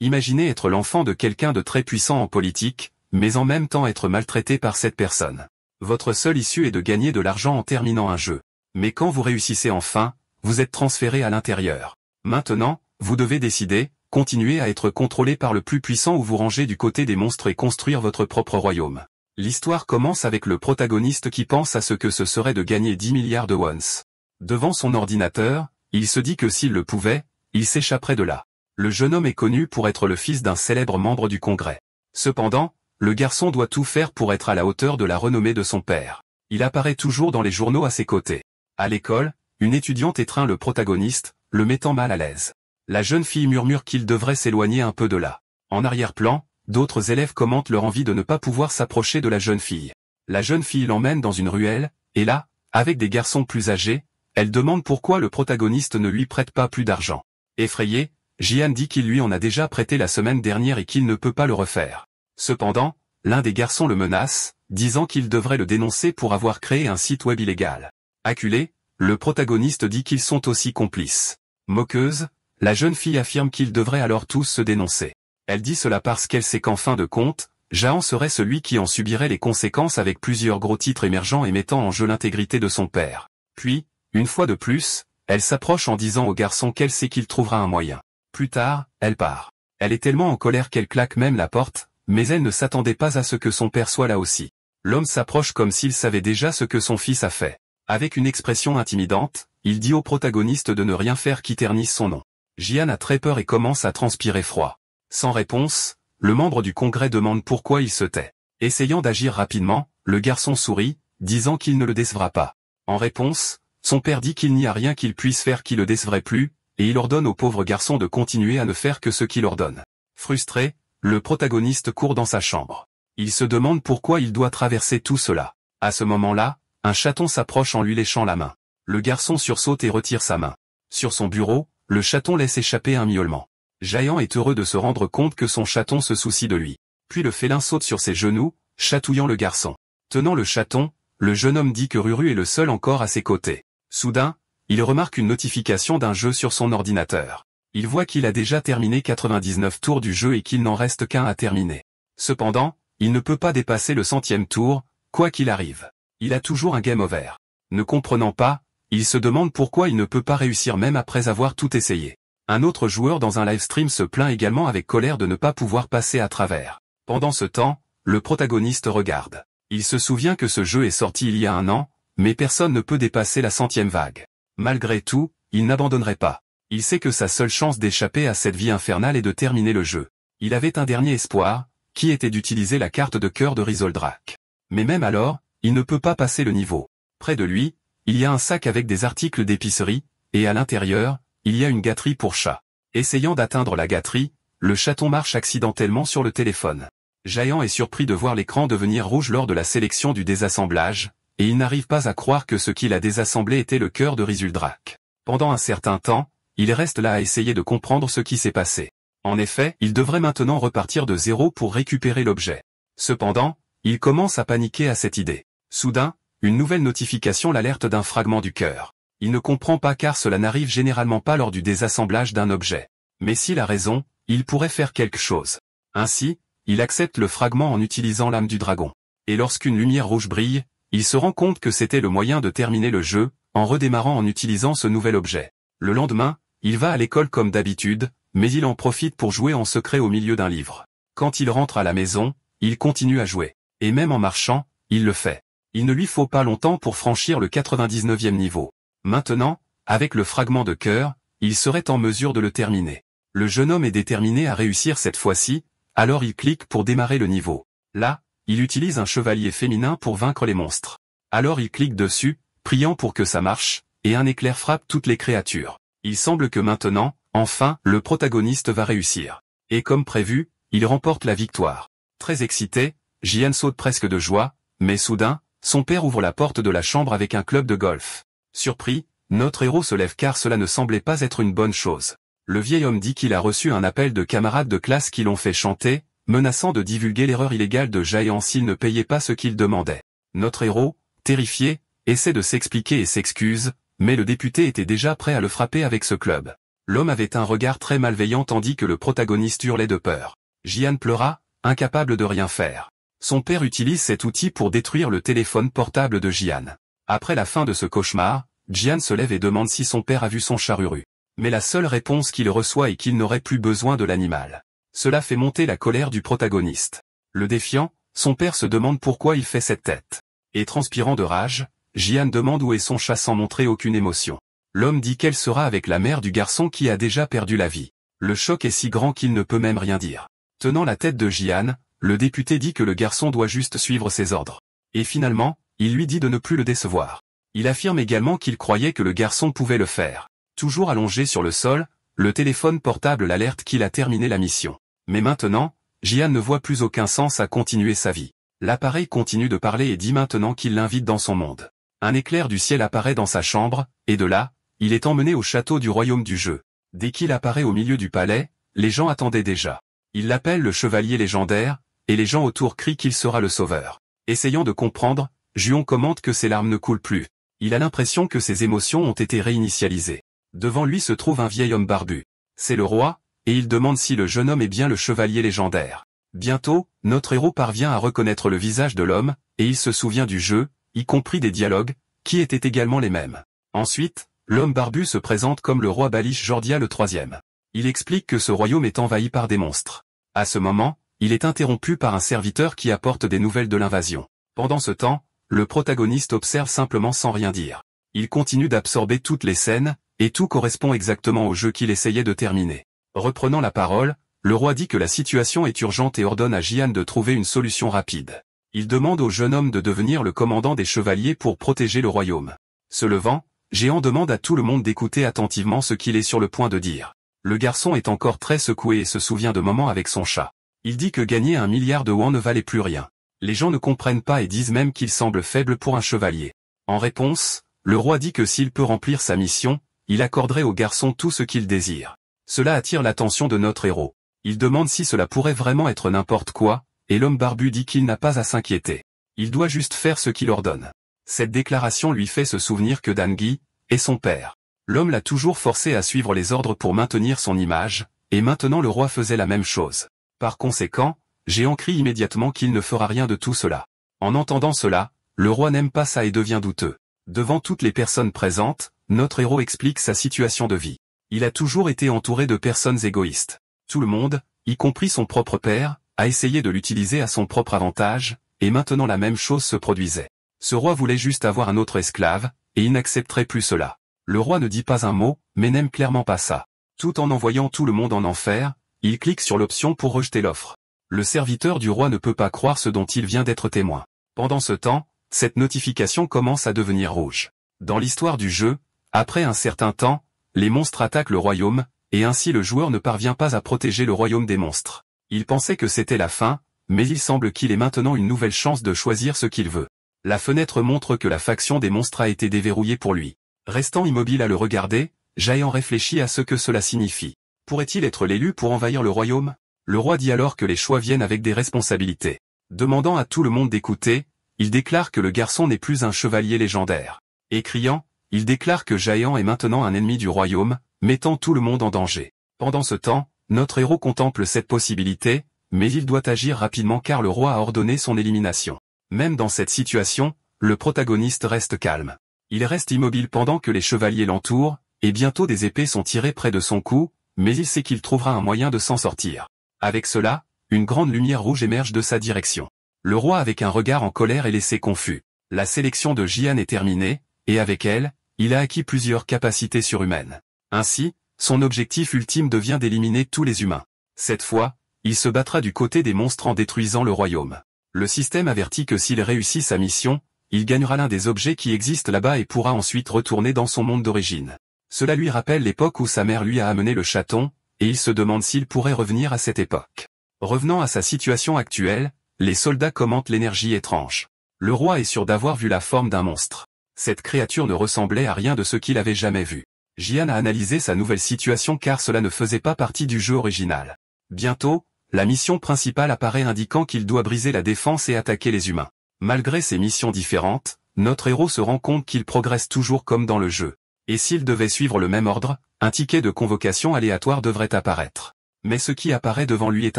Imaginez être l'enfant de quelqu'un de très puissant en politique, mais en même temps être maltraité par cette personne. Votre seule issue est de gagner de l'argent en terminant un jeu. Mais quand vous réussissez enfin, vous êtes transféré à l'intérieur. Maintenant, vous devez décider, continuer à être contrôlé par le plus puissant ou vous ranger du côté des monstres et construire votre propre royaume. L'histoire commence avec le protagoniste qui pense à ce que ce serait de gagner 10 milliards de wons. Devant son ordinateur, il se dit que s'il le pouvait, il s'échapperait de là. Le jeune homme est connu pour être le fils d'un célèbre membre du Congrès. Cependant, le garçon doit tout faire pour être à la hauteur de la renommée de son père. Il apparaît toujours dans les journaux à ses côtés. À l'école, une étudiante étreint le protagoniste, le mettant mal à l'aise. La jeune fille murmure qu'il devrait s'éloigner un peu de là. En arrière-plan, d'autres élèves commentent leur envie de ne pas pouvoir s'approcher de la jeune fille. La jeune fille l'emmène dans une ruelle, et là, avec des garçons plus âgés, elle demande pourquoi le protagoniste ne lui prête pas plus d'argent. Effrayé, Jian dit qu'il lui en a déjà prêté la semaine dernière et qu'il ne peut pas le refaire. Cependant, l'un des garçons le menace, disant qu'il devrait le dénoncer pour avoir créé un site web illégal. Acculé, le protagoniste dit qu'ils sont aussi complices. Moqueuse, la jeune fille affirme qu'ils devraient alors tous se dénoncer. Elle dit cela parce qu'elle sait qu'en fin de compte, Jahan serait celui qui en subirait les conséquences avec plusieurs gros titres émergents et mettant en jeu l'intégrité de son père. Puis, une fois de plus, elle s'approche en disant au garçon qu'elle sait qu'il trouvera un moyen. Plus tard, elle part. Elle est tellement en colère qu'elle claque même la porte, mais elle ne s'attendait pas à ce que son père soit là aussi. L'homme s'approche comme s'il savait déjà ce que son fils a fait. Avec une expression intimidante, il dit au protagoniste de ne rien faire qui ternisse son nom. Jian a très peur et commence à transpirer froid. Sans réponse, le membre du Congrès demande pourquoi il se tait. Essayant d'agir rapidement, le garçon sourit, disant qu'il ne le décevra pas. En réponse, son père dit qu'il n'y a rien qu'il puisse faire qui le décevrait plus, et il ordonne au pauvre garçon de continuer à ne faire que ce qu'il ordonne. Frustré, le protagoniste court dans sa chambre. Il se demande pourquoi il doit traverser tout cela. À ce moment-là, un chaton s'approche en lui léchant la main. Le garçon sursaute et retire sa main. Sur son bureau, le chaton laisse échapper un miaulement. Jahan est heureux de se rendre compte que son chaton se soucie de lui. Puis le félin saute sur ses genoux, chatouillant le garçon. Tenant le chaton, le jeune homme dit que Ruru est le seul encore à ses côtés. Soudain, il remarque une notification d'un jeu sur son ordinateur. Il voit qu'il a déjà terminé 99 tours du jeu et qu'il n'en reste qu'un à terminer. Cependant, il ne peut pas dépasser le 100e tour, quoi qu'il arrive. Il a toujours un game over. Ne comprenant pas, il se demande pourquoi il ne peut pas réussir même après avoir tout essayé. Un autre joueur dans un livestream se plaint également avec colère de ne pas pouvoir passer à travers. Pendant ce temps, le protagoniste regarde. Il se souvient que ce jeu est sorti il y a un an, mais personne ne peut dépasser la 100e vague. Malgré tout, il n'abandonnerait pas. Il sait que sa seule chance d'échapper à cette vie infernale est de terminer le jeu. Il avait un dernier espoir, qui était d'utiliser la carte de cœur de Rizoldrak. Mais même alors, il ne peut pas passer le niveau. Près de lui, il y a un sac avec des articles d'épicerie, et à l'intérieur, il y a une gâterie pour chat. Essayant d'atteindre la gâterie, le chaton marche accidentellement sur le téléphone. Jahan est surpris de voir l'écran devenir rouge lors de la sélection du désassemblage, et il n'arrive pas à croire que ce qu'il a désassemblé était le cœur de Rizoldrak. Pendant un certain temps, il reste là à essayer de comprendre ce qui s'est passé. En effet, il devrait maintenant repartir de zéro pour récupérer l'objet. Cependant, il commence à paniquer à cette idée. Soudain, une nouvelle notification l'alerte d'un fragment du cœur. Il ne comprend pas car cela n'arrive généralement pas lors du désassemblage d'un objet. Mais s'il a raison, il pourrait faire quelque chose. Ainsi, il accepte le fragment en utilisant l'âme du dragon. Et lorsqu'une lumière rouge brille, il se rend compte que c'était le moyen de terminer le jeu, en redémarrant en utilisant ce nouvel objet. Le lendemain, il va à l'école comme d'habitude, mais il en profite pour jouer en secret au milieu d'un livre. Quand il rentre à la maison, il continue à jouer. Et même en marchant, il le fait. Il ne lui faut pas longtemps pour franchir le 99e niveau. Maintenant, avec le fragment de cœur, il serait en mesure de le terminer. Le jeune homme est déterminé à réussir cette fois-ci, alors il clique pour démarrer le niveau. Là, il utilise un chevalier féminin pour vaincre les monstres. Alors il clique dessus, priant pour que ça marche, et un éclair frappe toutes les créatures. Il semble que maintenant, enfin, le protagoniste va réussir. Et comme prévu, il remporte la victoire. Très excité, Jian saute presque de joie, mais soudain, son père ouvre la porte de la chambre avec un club de golf. Surpris, notre héros se lève car cela ne semblait pas être une bonne chose. Le vieil homme dit qu'il a reçu un appel de camarades de classe qui l'ont fait chanter, menaçant de divulguer l'erreur illégale de Jahan s'il ne payait pas ce qu'il demandait. Notre héros, terrifié, essaie de s'expliquer et s'excuse, mais le député était déjà prêt à le frapper avec ce club. L'homme avait un regard très malveillant tandis que le protagoniste hurlait de peur. Jian pleura, incapable de rien faire. Son père utilise cet outil pour détruire le téléphone portable de Jian. Après la fin de ce cauchemar, Jian se lève et demande si son père a vu son charuru. Mais la seule réponse qu'il reçoit est qu'il n'aurait plus besoin de l'animal. Cela fait monter la colère du protagoniste. Le défiant, son père se demande pourquoi il fait cette tête. Et transpirant de rage, Jian demande où est son chat sans montrer aucune émotion. L'homme dit qu'elle sera avec la mère du garçon qui a déjà perdu la vie. Le choc est si grand qu'il ne peut même rien dire. Tenant la tête de Jian, le député dit que le garçon doit juste suivre ses ordres. Et finalement, il lui dit de ne plus le décevoir. Il affirme également qu'il croyait que le garçon pouvait le faire. Toujours allongé sur le sol, le téléphone portable l'alerte qu'il a terminé la mission. Mais maintenant, Jian ne voit plus aucun sens à continuer sa vie. L'appareil continue de parler et dit maintenant qu'il l'invite dans son monde. Un éclair du ciel apparaît dans sa chambre, et de là, il est emmené au château du royaume du jeu. Dès qu'il apparaît au milieu du palais, les gens attendaient déjà. Il l'appelle le chevalier légendaire, et les gens autour crient qu'il sera le sauveur. Essayant de comprendre, Juon commente que ses larmes ne coulent plus. Il a l'impression que ses émotions ont été réinitialisées. Devant lui se trouve un vieil homme barbu. C'est le roi, et il demande si le jeune homme est bien le chevalier légendaire. Bientôt, notre héros parvient à reconnaître le visage de l'homme, et il se souvient du jeu, y compris des dialogues, qui étaient également les mêmes. Ensuite, l'homme barbu se présente comme le roi Balich Jordia le troisième. Il explique que ce royaume est envahi par des monstres. À ce moment, il est interrompu par un serviteur qui apporte des nouvelles de l'invasion. Pendant ce temps, le protagoniste observe simplement sans rien dire. Il continue d'absorber toutes les scènes, et tout correspond exactement au jeu qu'il essayait de terminer. Reprenant la parole, le roi dit que la situation est urgente et ordonne à Jian de trouver une solution rapide. Il demande au jeune homme de devenir le commandant des chevaliers pour protéger le royaume. Se levant, Géant demande à tout le monde d'écouter attentivement ce qu'il est sur le point de dire. Le garçon est encore très secoué et se souvient de moments avec son chat. Il dit que gagner 1 milliard de won ne valait plus rien. Les gens ne comprennent pas et disent même qu'il semble faible pour un chevalier. En réponse, le roi dit que s'il peut remplir sa mission, il accorderait au garçon tout ce qu'il désire. Cela attire l'attention de notre héros. Il demande si cela pourrait vraiment être n'importe quoi, et l'homme barbu dit qu'il n'a pas à s'inquiéter. Il doit juste faire ce qu'il ordonne. Cette déclaration lui fait se souvenir que Dangi est son père. L'homme l'a toujours forcé à suivre les ordres pour maintenir son image, et maintenant le roi faisait la même chose. Par conséquent, Géant crie immédiatement qu'il ne fera rien de tout cela. En entendant cela, le roi n'aime pas ça et devient douteux. Devant toutes les personnes présentes, notre héros explique sa situation de vie. Il a toujours été entouré de personnes égoïstes. Tout le monde, y compris son propre père, a essayé de l'utiliser à son propre avantage, et maintenant la même chose se produisait. Ce roi voulait juste avoir un autre esclave, et il n'accepterait plus cela. Le roi ne dit pas un mot, mais n'aime clairement pas ça. Tout en envoyant tout le monde en enfer, il clique sur l'option pour rejeter l'offre. Le serviteur du roi ne peut pas croire ce dont il vient d'être témoin. Pendant ce temps, cette notification commence à devenir rouge. Dans l'histoire du jeu, après un certain temps, les monstres attaquent le royaume, et ainsi le joueur ne parvient pas à protéger le royaume des monstres. Il pensait que c'était la fin, mais il semble qu'il ait maintenant une nouvelle chance de choisir ce qu'il veut. La fenêtre montre que la faction des monstres a été déverrouillée pour lui. Restant immobile à le regarder, Jayan réfléchit à ce que cela signifie. Pourrait-il être l'élu pour envahir le royaume? Le roi dit alors que les choix viennent avec des responsabilités. Demandant à tout le monde d'écouter, il déclare que le garçon n'est plus un chevalier légendaire. Et criant, il déclare que Jayan est maintenant un ennemi du royaume, mettant tout le monde en danger. Pendant ce temps, notre héros contemple cette possibilité, mais il doit agir rapidement car le roi a ordonné son élimination. Même dans cette situation, le protagoniste reste calme. Il reste immobile pendant que les chevaliers l'entourent, et bientôt des épées sont tirées près de son cou, mais il sait qu'il trouvera un moyen de s'en sortir. Avec cela, une grande lumière rouge émerge de sa direction. Le roi avec un regard en colère est laissé confus. La sélection de Jian est terminée, et avec elle, il a acquis plusieurs capacités surhumaines. Ainsi, son objectif ultime devient d'éliminer tous les humains. Cette fois, il se battra du côté des monstres en détruisant le royaume. Le système avertit que s'il réussit sa mission, il gagnera l'un des objets qui existent là-bas et pourra ensuite retourner dans son monde d'origine. Cela lui rappelle l'époque où sa mère lui a amené le chaton, et il se demande s'il pourrait revenir à cette époque. Revenant à sa situation actuelle, les soldats commentent l'énergie étrange. Le roi est sûr d'avoir vu la forme d'un monstre. Cette créature ne ressemblait à rien de ce qu'il avait jamais vu. Jian a analysé sa nouvelle situation car cela ne faisait pas partie du jeu original. Bientôt, la mission principale apparaît indiquant qu'il doit briser la défense et attaquer les humains. Malgré ces missions différentes, notre héros se rend compte qu'il progresse toujours comme dans le jeu. Et s'il devait suivre le même ordre, un ticket de convocation aléatoire devrait apparaître. Mais ce qui apparaît devant lui est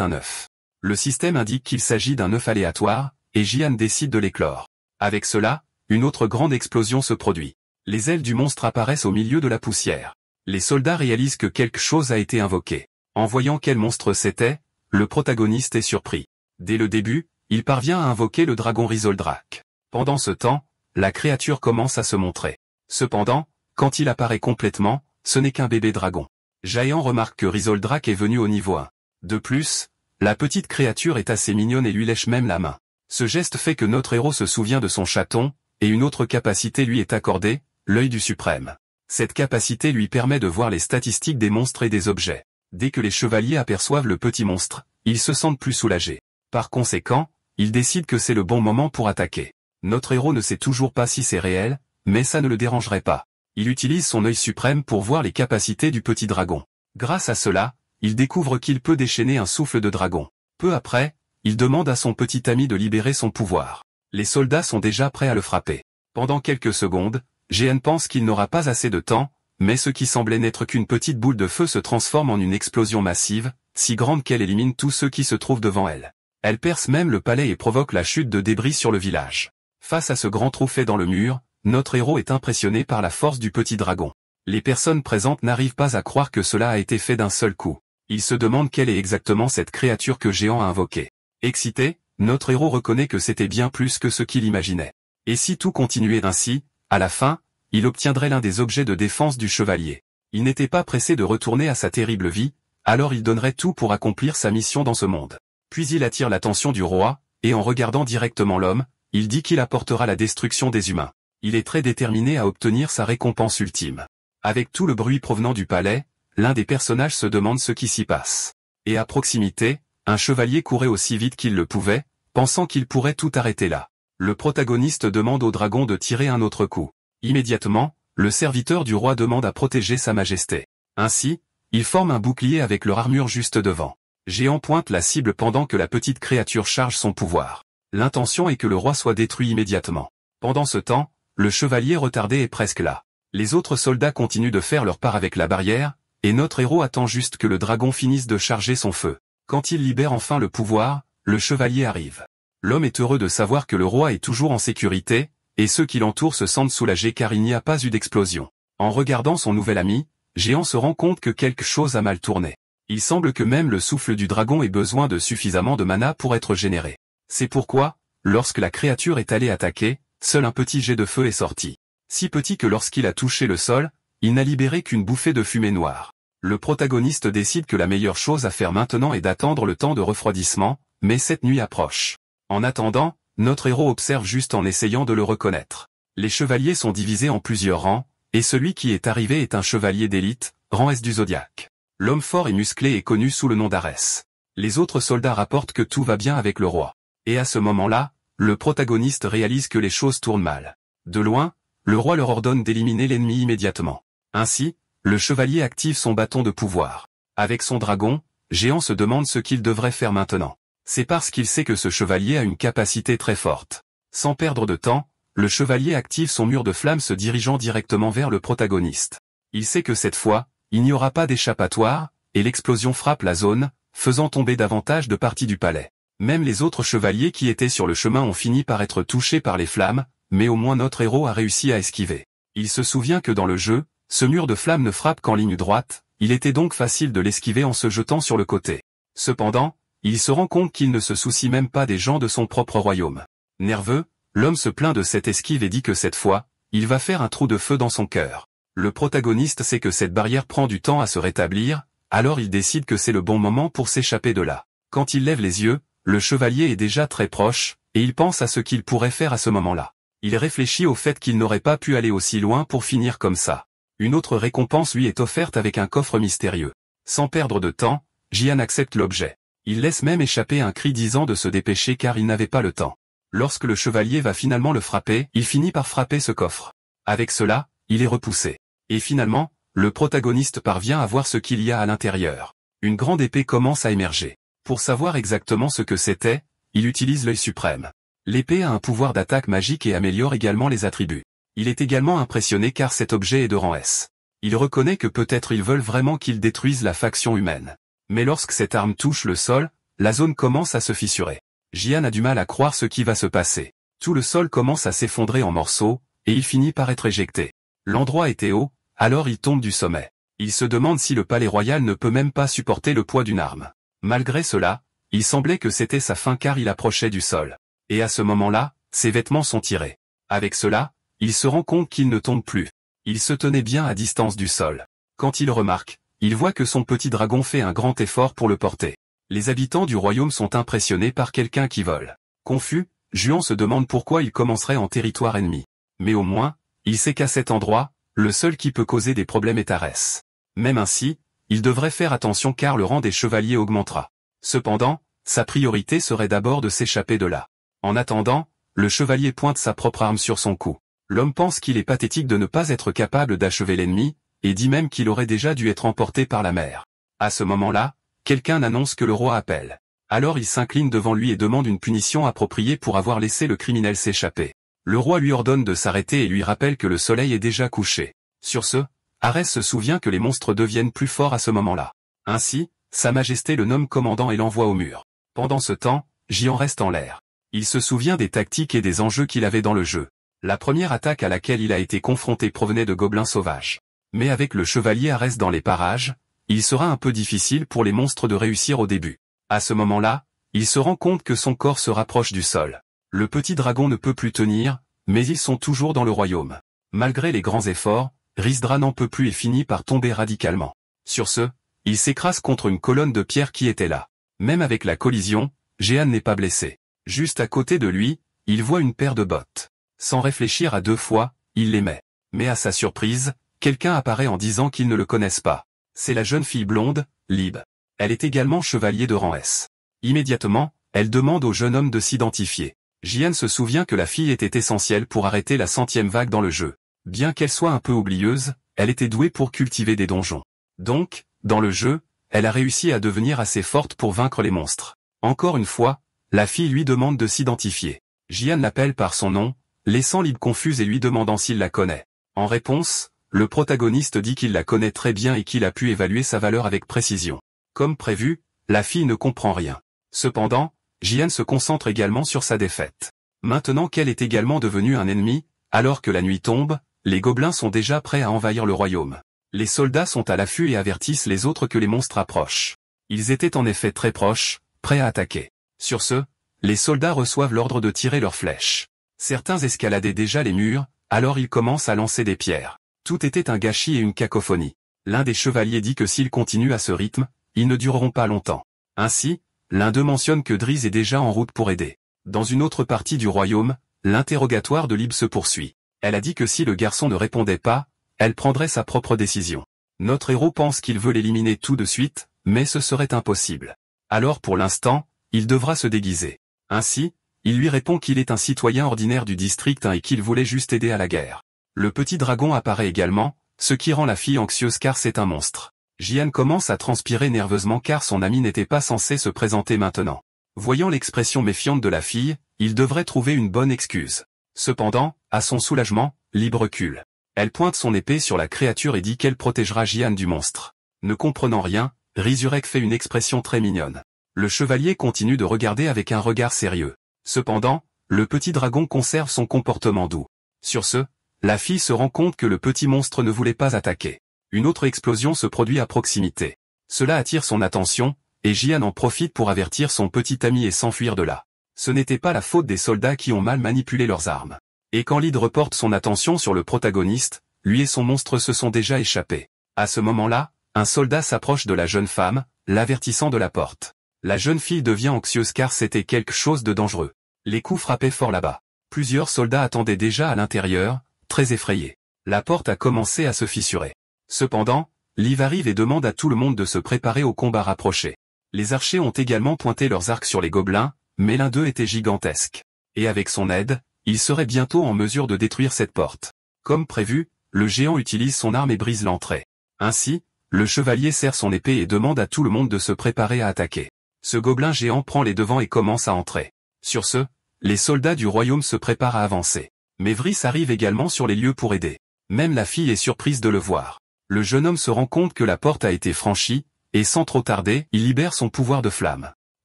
un œuf. Le système indique qu'il s'agit d'un œuf aléatoire, et Jian décide de l'éclore. Avec cela, une autre grande explosion se produit. Les ailes du monstre apparaissent au milieu de la poussière. Les soldats réalisent que quelque chose a été invoqué. En voyant quel monstre c'était, le protagoniste est surpris. Dès le début, il parvient à invoquer le dragon Rizoldrak. Pendant ce temps, la créature commence à se montrer. Cependant, quand il apparaît complètement, ce n'est qu'un bébé dragon. Jaehan remarque que Rizoldrak est venu au niveau 1. De plus, la petite créature est assez mignonne et lui lèche même la main. Ce geste fait que notre héros se souvient de son chaton, et une autre capacité lui est accordée, l'œil du suprême. Cette capacité lui permet de voir les statistiques des monstres et des objets. Dès que les chevaliers aperçoivent le petit monstre, ils se sentent plus soulagés. Par conséquent, ils décident que c'est le bon moment pour attaquer. Notre héros ne sait toujours pas si c'est réel, mais ça ne le dérangerait pas. Il utilise son œil suprême pour voir les capacités du petit dragon. Grâce à cela, il découvre qu'il peut déchaîner un souffle de dragon. Peu après, il demande à son petit ami de libérer son pouvoir. Les soldats sont déjà prêts à le frapper. Pendant quelques secondes, Jian pense qu'il n'aura pas assez de temps, mais ce qui semblait n'être qu'une petite boule de feu se transforme en une explosion massive, si grande qu'elle élimine tous ceux qui se trouvent devant elle. Elle perce même le palais et provoque la chute de débris sur le village. Face à ce grand trou fait dans le mur, notre héros est impressionné par la force du petit dragon. Les personnes présentes n'arrivent pas à croire que cela a été fait d'un seul coup. Ils se demandent quelle est exactement cette créature que Jehan a invoquée. Excité, notre héros reconnaît que c'était bien plus que ce qu'il imaginait. Et si tout continuait ainsi, à la fin, il obtiendrait l'un des objets de défense du chevalier. Il n'était pas pressé de retourner à sa terrible vie, alors il donnerait tout pour accomplir sa mission dans ce monde. Puis il attire l'attention du roi, et en regardant directement l'homme, il dit qu'il apportera la destruction des humains. Il est très déterminé à obtenir sa récompense ultime. Avec tout le bruit provenant du palais, l'un des personnages se demande ce qui s'y passe. Et à proximité, un chevalier courait aussi vite qu'il le pouvait, pensant qu'il pourrait tout arrêter là. Le protagoniste demande au dragon de tirer un autre coup. Immédiatement, le serviteur du roi demande à protéger sa majesté. Ainsi, ils forment un bouclier avec leur armure juste devant. Jehan pointe la cible pendant que la petite créature charge son pouvoir. L'intention est que le roi soit détruit immédiatement. Pendant ce temps, le chevalier retardé est presque là. Les autres soldats continuent de faire leur part avec la barrière, et notre héros attend juste que le dragon finisse de charger son feu. Quand il libère enfin le pouvoir, le chevalier arrive. L'homme est heureux de savoir que le roi est toujours en sécurité, et ceux qui l'entourent se sentent soulagés car il n'y a pas eu d'explosion. En regardant son nouvel ami, Jehan se rend compte que quelque chose a mal tourné. Il semble que même le souffle du dragon ait besoin de suffisamment de mana pour être généré. C'est pourquoi, lorsque la créature est allée attaquer, seul un petit jet de feu est sorti. Si petit que lorsqu'il a touché le sol, il n'a libéré qu'une bouffée de fumée noire. Le protagoniste décide que la meilleure chose à faire maintenant est d'attendre le temps de refroidissement, mais cette nuit approche. En attendant, notre héros observe juste en essayant de le reconnaître. Les chevaliers sont divisés en plusieurs rangs, et celui qui est arrivé est un chevalier d'élite, rang S du zodiaque. L'homme fort et musclé est connu sous le nom d'Arès. Les autres soldats rapportent que tout va bien avec le roi. Et à ce moment-là, le protagoniste réalise que les choses tournent mal. De loin, le roi leur ordonne d'éliminer l'ennemi immédiatement. Ainsi, le chevalier active son bâton de pouvoir. Avec son dragon, Jehan se demande ce qu'il devrait faire maintenant. C'est parce qu'il sait que ce chevalier a une capacité très forte. Sans perdre de temps, le chevalier active son mur de flammes se dirigeant directement vers le protagoniste. Il sait que cette fois, il n'y aura pas d'échappatoire, et l'explosion frappe la zone, faisant tomber davantage de parties du palais. Même les autres chevaliers qui étaient sur le chemin ont fini par être touchés par les flammes, mais au moins notre héros a réussi à esquiver. Il se souvient que dans le jeu, ce mur de flammes ne frappe qu'en ligne droite, il était donc facile de l'esquiver en se jetant sur le côté. Cependant, il se rend compte qu'il ne se soucie même pas des gens de son propre royaume. Nerveux, l'homme se plaint de cette esquive et dit que cette fois, il va faire un trou de feu dans son cœur. Le protagoniste sait que cette barrière prend du temps à se rétablir, alors il décide que c'est le bon moment pour s'échapper de là. Quand il lève les yeux, le chevalier est déjà très proche, et il pense à ce qu'il pourrait faire à ce moment-là. Il réfléchit au fait qu'il n'aurait pas pu aller aussi loin pour finir comme ça. Une autre récompense lui est offerte avec un coffre mystérieux. Sans perdre de temps, Jian accepte l'objet. Il laisse même échapper un cri disant de se dépêcher car il n'avait pas le temps. Lorsque le chevalier va finalement le frapper, il finit par frapper ce coffre. Avec cela, il est repoussé. Et finalement, le protagoniste parvient à voir ce qu'il y a à l'intérieur. Une grande épée commence à émerger. Pour savoir exactement ce que c'était, il utilise l'œil suprême. L'épée a un pouvoir d'attaque magique et améliore également les attributs. Il est également impressionné car cet objet est de rang S. Il reconnaît que peut-être ils veulent vraiment qu'ils détruisent la faction humaine. Mais lorsque cette arme touche le sol, la zone commence à se fissurer. Jian a du mal à croire ce qui va se passer. Tout le sol commence à s'effondrer en morceaux, et il finit par être éjecté. L'endroit était haut, alors il tombe du sommet. Il se demande si le palais royal ne peut même pas supporter le poids d'une arme. Malgré cela, il semblait que c'était sa fin car il approchait du sol. Et à ce moment-là, ses vêtements sont tirés. Avec cela, il se rend compte qu'il ne tombe plus. Il se tenait bien à distance du sol. Quand il remarque, il voit que son petit dragon fait un grand effort pour le porter. Les habitants du royaume sont impressionnés par quelqu'un qui vole. Confus, Juan se demande pourquoi il commencerait en territoire ennemi. Mais au moins, il sait qu'à cet endroit, le seul qui peut causer des problèmes est Arès. Même ainsi, il devrait faire attention car le rang des chevaliers augmentera. Cependant, sa priorité serait d'abord de s'échapper de là. En attendant, le chevalier pointe sa propre arme sur son cou. L'homme pense qu'il est pathétique de ne pas être capable d'achever l'ennemi, et dit même qu'il aurait déjà dû être emporté par la mer. À ce moment-là, quelqu'un annonce que le roi appelle. Alors il s'incline devant lui et demande une punition appropriée pour avoir laissé le criminel s'échapper. Le roi lui ordonne de s'arrêter et lui rappelle que le soleil est déjà couché. Sur ce, Arès se souvient que les monstres deviennent plus forts à ce moment-là. Ainsi, Sa Majesté le nomme commandant et l'envoie au mur. Pendant ce temps, Jian reste en l'air. Il se souvient des tactiques et des enjeux qu'il avait dans le jeu. La première attaque à laquelle il a été confronté provenait de gobelins sauvages. Mais avec le chevalier Arès dans les parages, il sera un peu difficile pour les monstres de réussir au début. À ce moment-là, il se rend compte que son corps se rapproche du sol. Le petit dragon ne peut plus tenir, mais ils sont toujours dans le royaume. Malgré les grands efforts, Rizdra n'en peut plus et finit par tomber radicalement. Sur ce, il s'écrase contre une colonne de pierre qui était là. Même avec la collision, Jehan n'est pas blessé. Juste à côté de lui, il voit une paire de bottes. Sans réfléchir à deux fois, il les met. Mais à sa surprise, quelqu'un apparaît en disant qu'ils ne le connaissent pas. C'est la jeune fille blonde, Lib. Elle est également chevalier de rang S. Immédiatement, elle demande au jeune homme de s'identifier. Jian se souvient que la fille était essentielle pour arrêter la 100e vague dans le jeu. Bien qu'elle soit un peu oublieuse, elle était douée pour cultiver des donjons. Donc, dans le jeu, elle a réussi à devenir assez forte pour vaincre les monstres. Encore une fois, la fille lui demande de s'identifier. Jian l'appelle par son nom, laissant Lib confuse et lui demandant s'il la connaît. En réponse, le protagoniste dit qu'il la connaît très bien et qu'il a pu évaluer sa valeur avec précision. Comme prévu, la fille ne comprend rien. Cependant, Jian se concentre également sur sa défaite. Maintenant qu'elle est également devenue un ennemi, alors que la nuit tombe, les gobelins sont déjà prêts à envahir le royaume. Les soldats sont à l'affût et avertissent les autres que les monstres approchent. Ils étaient en effet très proches, prêts à attaquer. Sur ce, les soldats reçoivent l'ordre de tirer leurs flèches. Certains escaladaient déjà les murs, alors ils commencent à lancer des pierres. Tout était un gâchis et une cacophonie. L'un des chevaliers dit que s'ils continuent à ce rythme, ils ne dureront pas longtemps. Ainsi, l'un d'eux mentionne que Driz est déjà en route pour aider. Dans une autre partie du royaume, l'interrogatoire de Lib se poursuit. Elle a dit que si le garçon ne répondait pas, elle prendrait sa propre décision. Notre héros pense qu'il veut l'éliminer tout de suite, mais ce serait impossible. Alors pour l'instant, il devra se déguiser. Ainsi, il lui répond qu'il est un citoyen ordinaire du district 1 et qu'il voulait juste aider à la guerre. Le petit dragon apparaît également, ce qui rend la fille anxieuse car c'est un monstre. Jian commence à transpirer nerveusement car son ami n'était pas censé se présenter maintenant. Voyant l'expression méfiante de la fille, il devrait trouver une bonne excuse. Cependant, à son soulagement, Lib recule. Elle pointe son épée sur la créature et dit qu'elle protégera Jian du monstre. Ne comprenant rien, Rizurek fait une expression très mignonne. Le chevalier continue de regarder avec un regard sérieux. Cependant, le petit dragon conserve son comportement doux. Sur ce, la fille se rend compte que le petit monstre ne voulait pas attaquer. Une autre explosion se produit à proximité. Cela attire son attention, et Jian en profite pour avertir son petit ami et s'enfuir de là. Ce n'était pas la faute des soldats qui ont mal manipulé leurs armes. Et quand Lid reporte son attention sur le protagoniste, lui et son monstre se sont déjà échappés. À ce moment-là, un soldat s'approche de la jeune femme, l'avertissant de la porte. La jeune fille devient anxieuse car c'était quelque chose de dangereux. Les coups frappaient fort là-bas. Plusieurs soldats attendaient déjà à l'intérieur, très effrayés. La porte a commencé à se fissurer. Cependant, Liv arrive et demande à tout le monde de se préparer au combat rapproché. Les archers ont également pointé leurs arcs sur les gobelins, mais l'un d'eux était gigantesque. Et avec son aide, il serait bientôt en mesure de détruire cette porte. Comme prévu, le géant utilise son arme et brise l'entrée. Ainsi, le chevalier serre son épée et demande à tout le monde de se préparer à attaquer. Ce gobelin géant prend les devants et commence à entrer. Sur ce, les soldats du royaume se préparent à avancer. Mais Vrys arrive également sur les lieux pour aider. Même la fille est surprise de le voir. Le jeune homme se rend compte que la porte a été franchie, et sans trop tarder, il libère son pouvoir de flamme.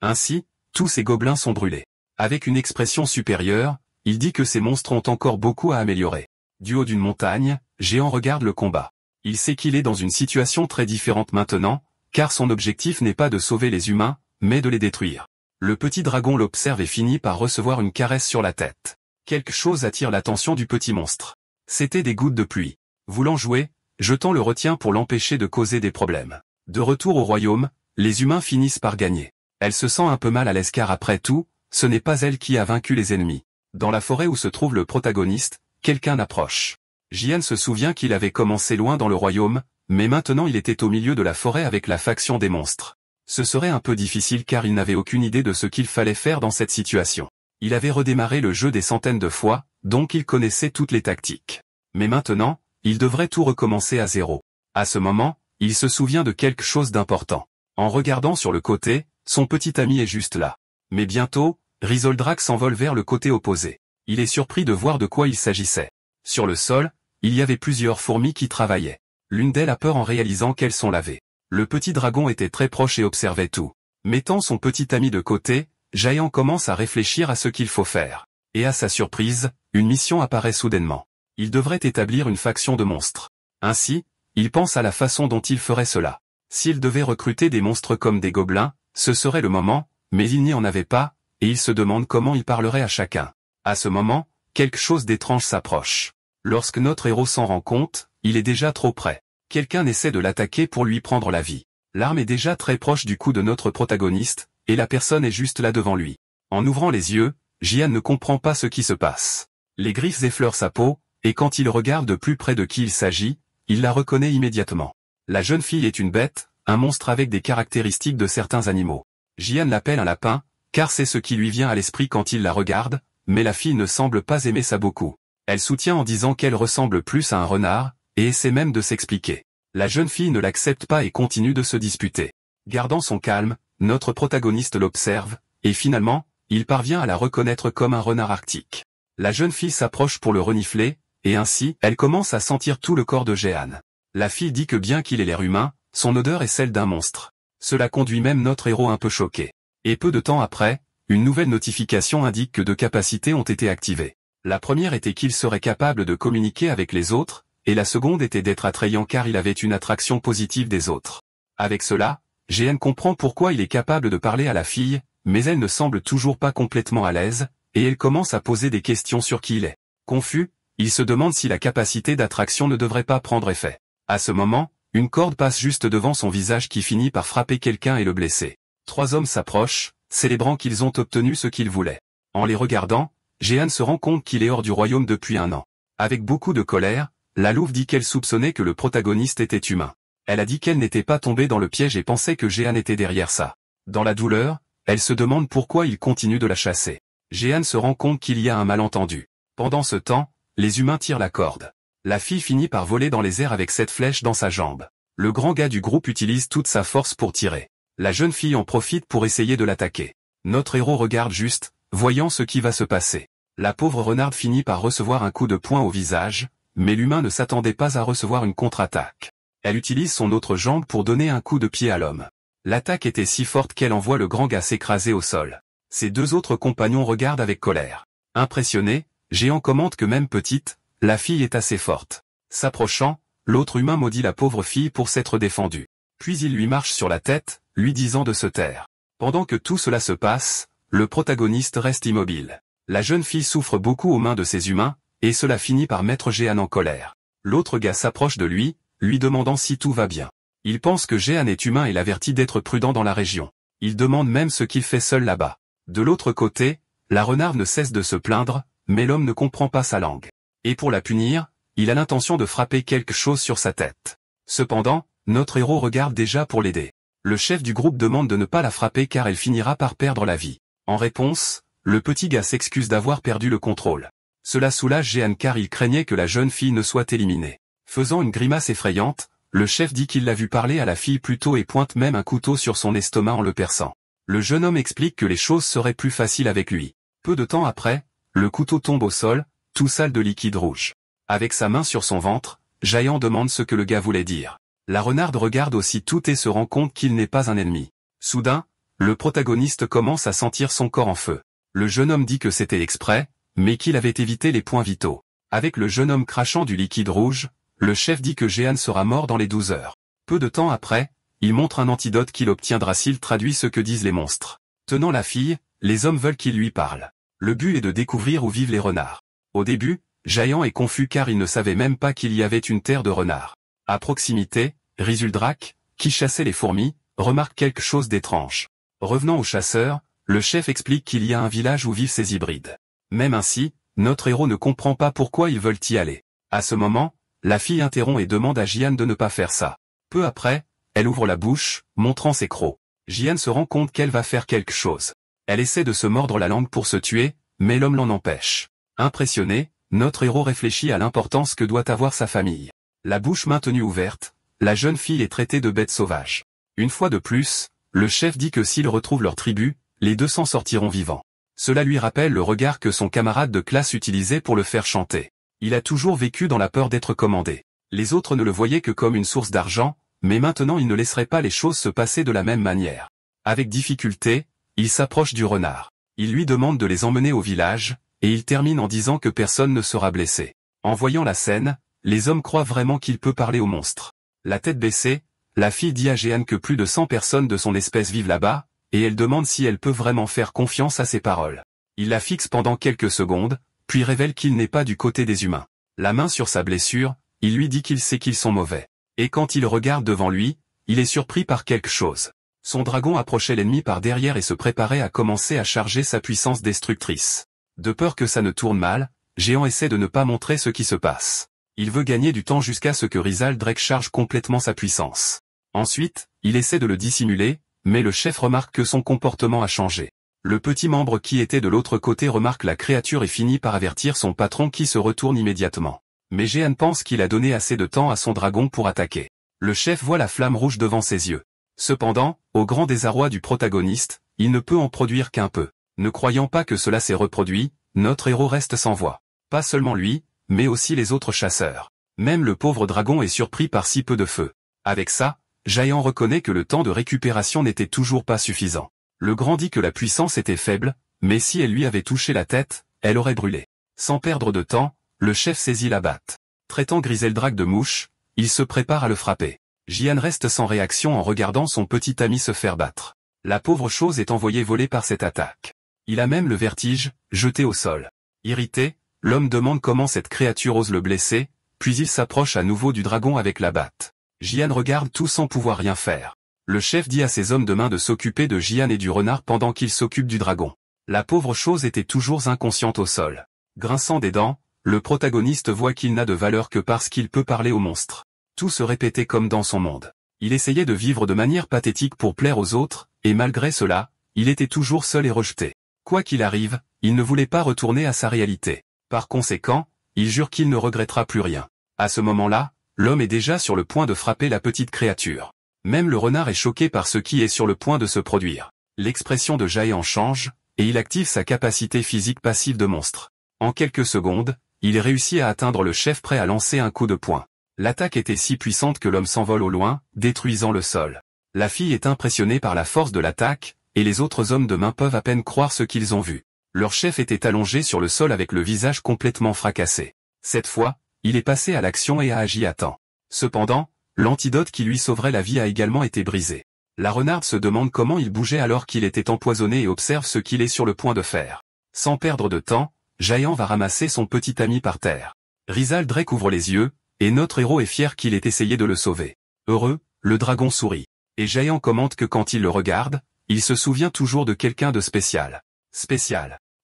Ainsi, tous ces gobelins sont brûlés. Avec une expression supérieure, il dit que ces monstres ont encore beaucoup à améliorer. Du haut d'une montagne, Géant regarde le combat. Il sait qu'il est dans une situation très différente maintenant, car son objectif n'est pas de sauver les humains, mais de les détruire. Le petit dragon l'observe et finit par recevoir une caresse sur la tête. Quelque chose attire l'attention du petit monstre. C'étaient des gouttes de pluie. Voulant jouer, Jetant le retient pour l'empêcher de causer des problèmes. De retour au royaume, les humains finissent par gagner. Elle se sent un peu mal à l'aise car après tout, ce n'est pas elle qui a vaincu les ennemis. Dans la forêt où se trouve le protagoniste, quelqu'un approche. Jian se souvient qu'il avait commencé loin dans le royaume, mais maintenant il était au milieu de la forêt avec la faction des monstres. Ce serait un peu difficile car il n'avait aucune idée de ce qu'il fallait faire dans cette situation. Il avait redémarré le jeu des centaines de fois, donc il connaissait toutes les tactiques. Mais maintenant, il devrait tout recommencer à zéro. À ce moment, il se souvient de quelque chose d'important. En regardant sur le côté, son petit ami est juste là. Mais bientôt, Rizoldrak s'envole vers le côté opposé. Il est surpris de voir de quoi il s'agissait. Sur le sol, il y avait plusieurs fourmis qui travaillaient. L'une d'elles a peur en réalisant qu'elles sont lavées. Le petit dragon était très proche et observait tout. Mettant son petit ami de côté, Géant commence à réfléchir à ce qu'il faut faire. Et à sa surprise, une mission apparaît soudainement. Il devrait établir une faction de monstres. Ainsi, il pense à la façon dont il ferait cela. S'il devait recruter des monstres comme des gobelins, ce serait le moment, mais il n'y en avait pas, et il se demande comment il parlerait à chacun. À ce moment, quelque chose d'étrange s'approche. Lorsque notre héros s'en rend compte, il est déjà trop près. Quelqu'un essaie de l'attaquer pour lui prendre la vie. L'arme est déjà très proche du cou de notre protagoniste, et la personne est juste là devant lui. En ouvrant les yeux, Jian ne comprend pas ce qui se passe. Les griffes effleurent sa peau, et quand il regarde de plus près de qui il s'agit, il la reconnaît immédiatement. La jeune fille est une bête, un monstre avec des caractéristiques de certains animaux. Jian l'appelle un lapin, car c'est ce qui lui vient à l'esprit quand il la regarde, mais la fille ne semble pas aimer ça beaucoup. Elle soutient en disant qu'elle ressemble plus à un renard, et essaie même de s'expliquer. La jeune fille ne l'accepte pas et continue de se disputer. Gardant son calme, notre protagoniste l'observe, et finalement, il parvient à la reconnaître comme un renard arctique. La jeune fille s'approche pour le renifler, et ainsi, elle commence à sentir tout le corps de Jehan. La fille dit que bien qu'il ait l'air humain, son odeur est celle d'un monstre. Cela conduit même notre héros un peu choqué. Et peu de temps après, une nouvelle notification indique que deux capacités ont été activées. La première était qu'il serait capable de communiquer avec les autres, et la seconde était d'être attrayant car il avait une attraction positive des autres. Avec cela, Jehan comprend pourquoi il est capable de parler à la fille, mais elle ne semble toujours pas complètement à l'aise, et elle commence à poser des questions sur qui il est. Confus, il se demande si la capacité d'attraction ne devrait pas prendre effet. À ce moment, une corde passe juste devant son visage qui finit par frapper quelqu'un et le blesser. Trois hommes s'approchent, célébrant qu'ils ont obtenu ce qu'ils voulaient. En les regardant, Jehan se rend compte qu'il est hors du royaume depuis un an. Avec beaucoup de colère, la louve dit qu'elle soupçonnait que le protagoniste était humain. Elle a dit qu'elle n'était pas tombée dans le piège et pensait que Jehan était derrière ça. Dans la douleur, elle se demande pourquoi il continue de la chasser. Jehan se rend compte qu'il y a un malentendu. Pendant ce temps, les humains tirent la corde. La fille finit par voler dans les airs avec cette flèche dans sa jambe. Le grand gars du groupe utilise toute sa force pour tirer. La jeune fille en profite pour essayer de l'attaquer. Notre héros regarde juste, voyant ce qui va se passer. La pauvre renarde finit par recevoir un coup de poing au visage, mais l'humain ne s'attendait pas à recevoir une contre-attaque. Elle utilise son autre jambe pour donner un coup de pied à l'homme. L'attaque était si forte qu'elle envoie le grand gars s'écraser au sol. Ses deux autres compagnons regardent avec colère. Impressionné, Géant commente que même petite, la fille est assez forte. S'approchant, l'autre humain maudit la pauvre fille pour s'être défendue. Puis il lui marche sur la tête, lui disant de se taire. Pendant que tout cela se passe, le protagoniste reste immobile. La jeune fille souffre beaucoup aux mains de ces humains, et cela finit par mettre Jehan en colère. L'autre gars s'approche de lui demandant si tout va bien. Il pense que Jehan est humain et l'avertit d'être prudent dans la région. Il demande même ce qu'il fait seul là-bas. De l'autre côté, la renarde ne cesse de se plaindre, mais l'homme ne comprend pas sa langue. Et pour la punir, il a l'intention de frapper quelque chose sur sa tête. Cependant, notre héros regarde déjà pour l'aider. Le chef du groupe demande de ne pas la frapper car elle finira par perdre la vie. En réponse, le petit gars s'excuse d'avoir perdu le contrôle. Cela soulage Jehan car il craignait que la jeune fille ne soit éliminée. Faisant une grimace effrayante, le chef dit qu'il l'a vu parler à la fille plus tôt et pointe même un couteau sur son estomac en le perçant. Le jeune homme explique que les choses seraient plus faciles avec lui. Peu de temps après, le couteau tombe au sol, tout sale de liquide rouge. Avec sa main sur son ventre, Jayan demande ce que le gars voulait dire. La renarde regarde aussi tout et se rend compte qu'il n'est pas un ennemi. Soudain, le protagoniste commence à sentir son corps en feu. Le jeune homme dit que c'était exprès, mais qu'il avait évité les points vitaux. Avec le jeune homme crachant du liquide rouge, le chef dit que Jehan sera mort dans les 12 heures. Peu de temps après, il montre un antidote qu'il obtiendra s'il traduit ce que disent les monstres. Tenant la fille, les hommes veulent qu'il lui parle. Le but est de découvrir où vivent les renards. Au début, Jayan est confus car il ne savait même pas qu'il y avait une terre de renards. À proximité, Rizuldrak, qui chassait les fourmis, remarque quelque chose d'étrange. Revenant au chasseur, le chef explique qu'il y a un village où vivent ces hybrides. Même ainsi, notre héros ne comprend pas pourquoi ils veulent y aller. À ce moment, la fille interrompt et demande à Jian de ne pas faire ça. Peu après, elle ouvre la bouche, montrant ses crocs. Jian se rend compte qu'elle va faire quelque chose. Elle essaie de se mordre la langue pour se tuer, mais l'homme l'en empêche. Impressionné, notre héros réfléchit à l'importance que doit avoir sa famille. La bouche maintenue ouverte, la jeune fille est traitée de bête sauvage. Une fois de plus, le chef dit que s'ils retrouvent leur tribu, les deux s'en sortiront vivants. Cela lui rappelle le regard que son camarade de classe utilisait pour le faire chanter. Il a toujours vécu dans la peur d'être commandé. Les autres ne le voyaient que comme une source d'argent, mais maintenant il ne laisserait pas les choses se passer de la même manière. Avec difficulté, il s'approche du renard. Il lui demande de les emmener au village, et il termine en disant que personne ne sera blessé. En voyant la scène, les hommes croient vraiment qu'il peut parler au monstre. La tête baissée, la fille dit à Jehan que plus de 100 personnes de son espèce vivent là-bas, et elle demande si elle peut vraiment faire confiance à ses paroles. Il la fixe pendant quelques secondes, puis révèle qu'il n'est pas du côté des humains. La main sur sa blessure, il lui dit qu'il sait qu'ils sont mauvais. Et quand il regarde devant lui, il est surpris par quelque chose. Son dragon approchait l'ennemi par derrière et se préparait à commencer à charger sa puissance destructrice. De peur que ça ne tourne mal, Géant essaie de ne pas montrer ce qui se passe. Il veut gagner du temps jusqu'à ce que Rizuldrak charge complètement sa puissance. Ensuite, il essaie de le dissimuler, mais le chef remarque que son comportement a changé. Le petit membre qui était de l'autre côté remarque la créature et finit par avertir son patron qui se retourne immédiatement. Mais Jehan pense qu'il a donné assez de temps à son dragon pour attaquer. Le chef voit la flamme rouge devant ses yeux. Cependant, au grand désarroi du protagoniste, il ne peut en produire qu'un peu. Ne croyant pas que cela s'est reproduit, notre héros reste sans voix. Pas seulement lui, mais aussi les autres chasseurs. Même le pauvre dragon est surpris par si peu de feu. Avec ça, Jayan reconnaît que le temps de récupération n'était toujours pas suffisant. Le grand dit que la puissance était faible, mais si elle lui avait touché la tête, elle aurait brûlé. Sans perdre de temps, le chef saisit la batte. Traitant Rizuldrak de mouche, il se prépare à le frapper. Jian reste sans réaction en regardant son petit ami se faire battre. La pauvre chose est envoyée voler par cette attaque. Il a même le vertige, jeté au sol. Irrité, l'homme demande comment cette créature ose le blesser, puis il s'approche à nouveau du dragon avec la batte. Jian regarde tout sans pouvoir rien faire. Le chef dit à ses hommes de main de s'occuper de Jian et du renard pendant qu'il s'occupe du dragon. La pauvre chose était toujours inconsciente au sol. Grinçant des dents, le protagoniste voit qu'il n'a de valeur que parce qu'il peut parler au monstre. Tout se répétait comme dans son monde. Il essayait de vivre de manière pathétique pour plaire aux autres, et malgré cela, il était toujours seul et rejeté. Quoi qu'il arrive, il ne voulait pas retourner à sa réalité. Par conséquent, il jure qu'il ne regrettera plus rien. À ce moment-là, l'homme est déjà sur le point de frapper la petite créature. Même le renard est choqué par ce qui est sur le point de se produire. L'expression de Jayan change, et il active sa capacité physique passive de monstre. En quelques secondes, il réussit à atteindre le chef prêt à lancer un coup de poing. L'attaque était si puissante que l'homme s'envole au loin, détruisant le sol. La fille est impressionnée par la force de l'attaque, et les autres hommes de main peuvent à peine croire ce qu'ils ont vu. Leur chef était allongé sur le sol avec le visage complètement fracassé. Cette fois, il est passé à l'action et a agi à temps. Cependant, l'antidote qui lui sauverait la vie a également été brisé. La renarde se demande comment il bougeait alors qu'il était empoisonné et observe ce qu'il est sur le point de faire. Sans perdre de temps, Jayan va ramasser son petit ami par terre. Rizuldrak ouvre les yeux, et notre héros est fier qu'il ait essayé de le sauver. Heureux, le dragon sourit. Et Jayan commente que quand il le regarde, il se souvient toujours de quelqu'un de spécial.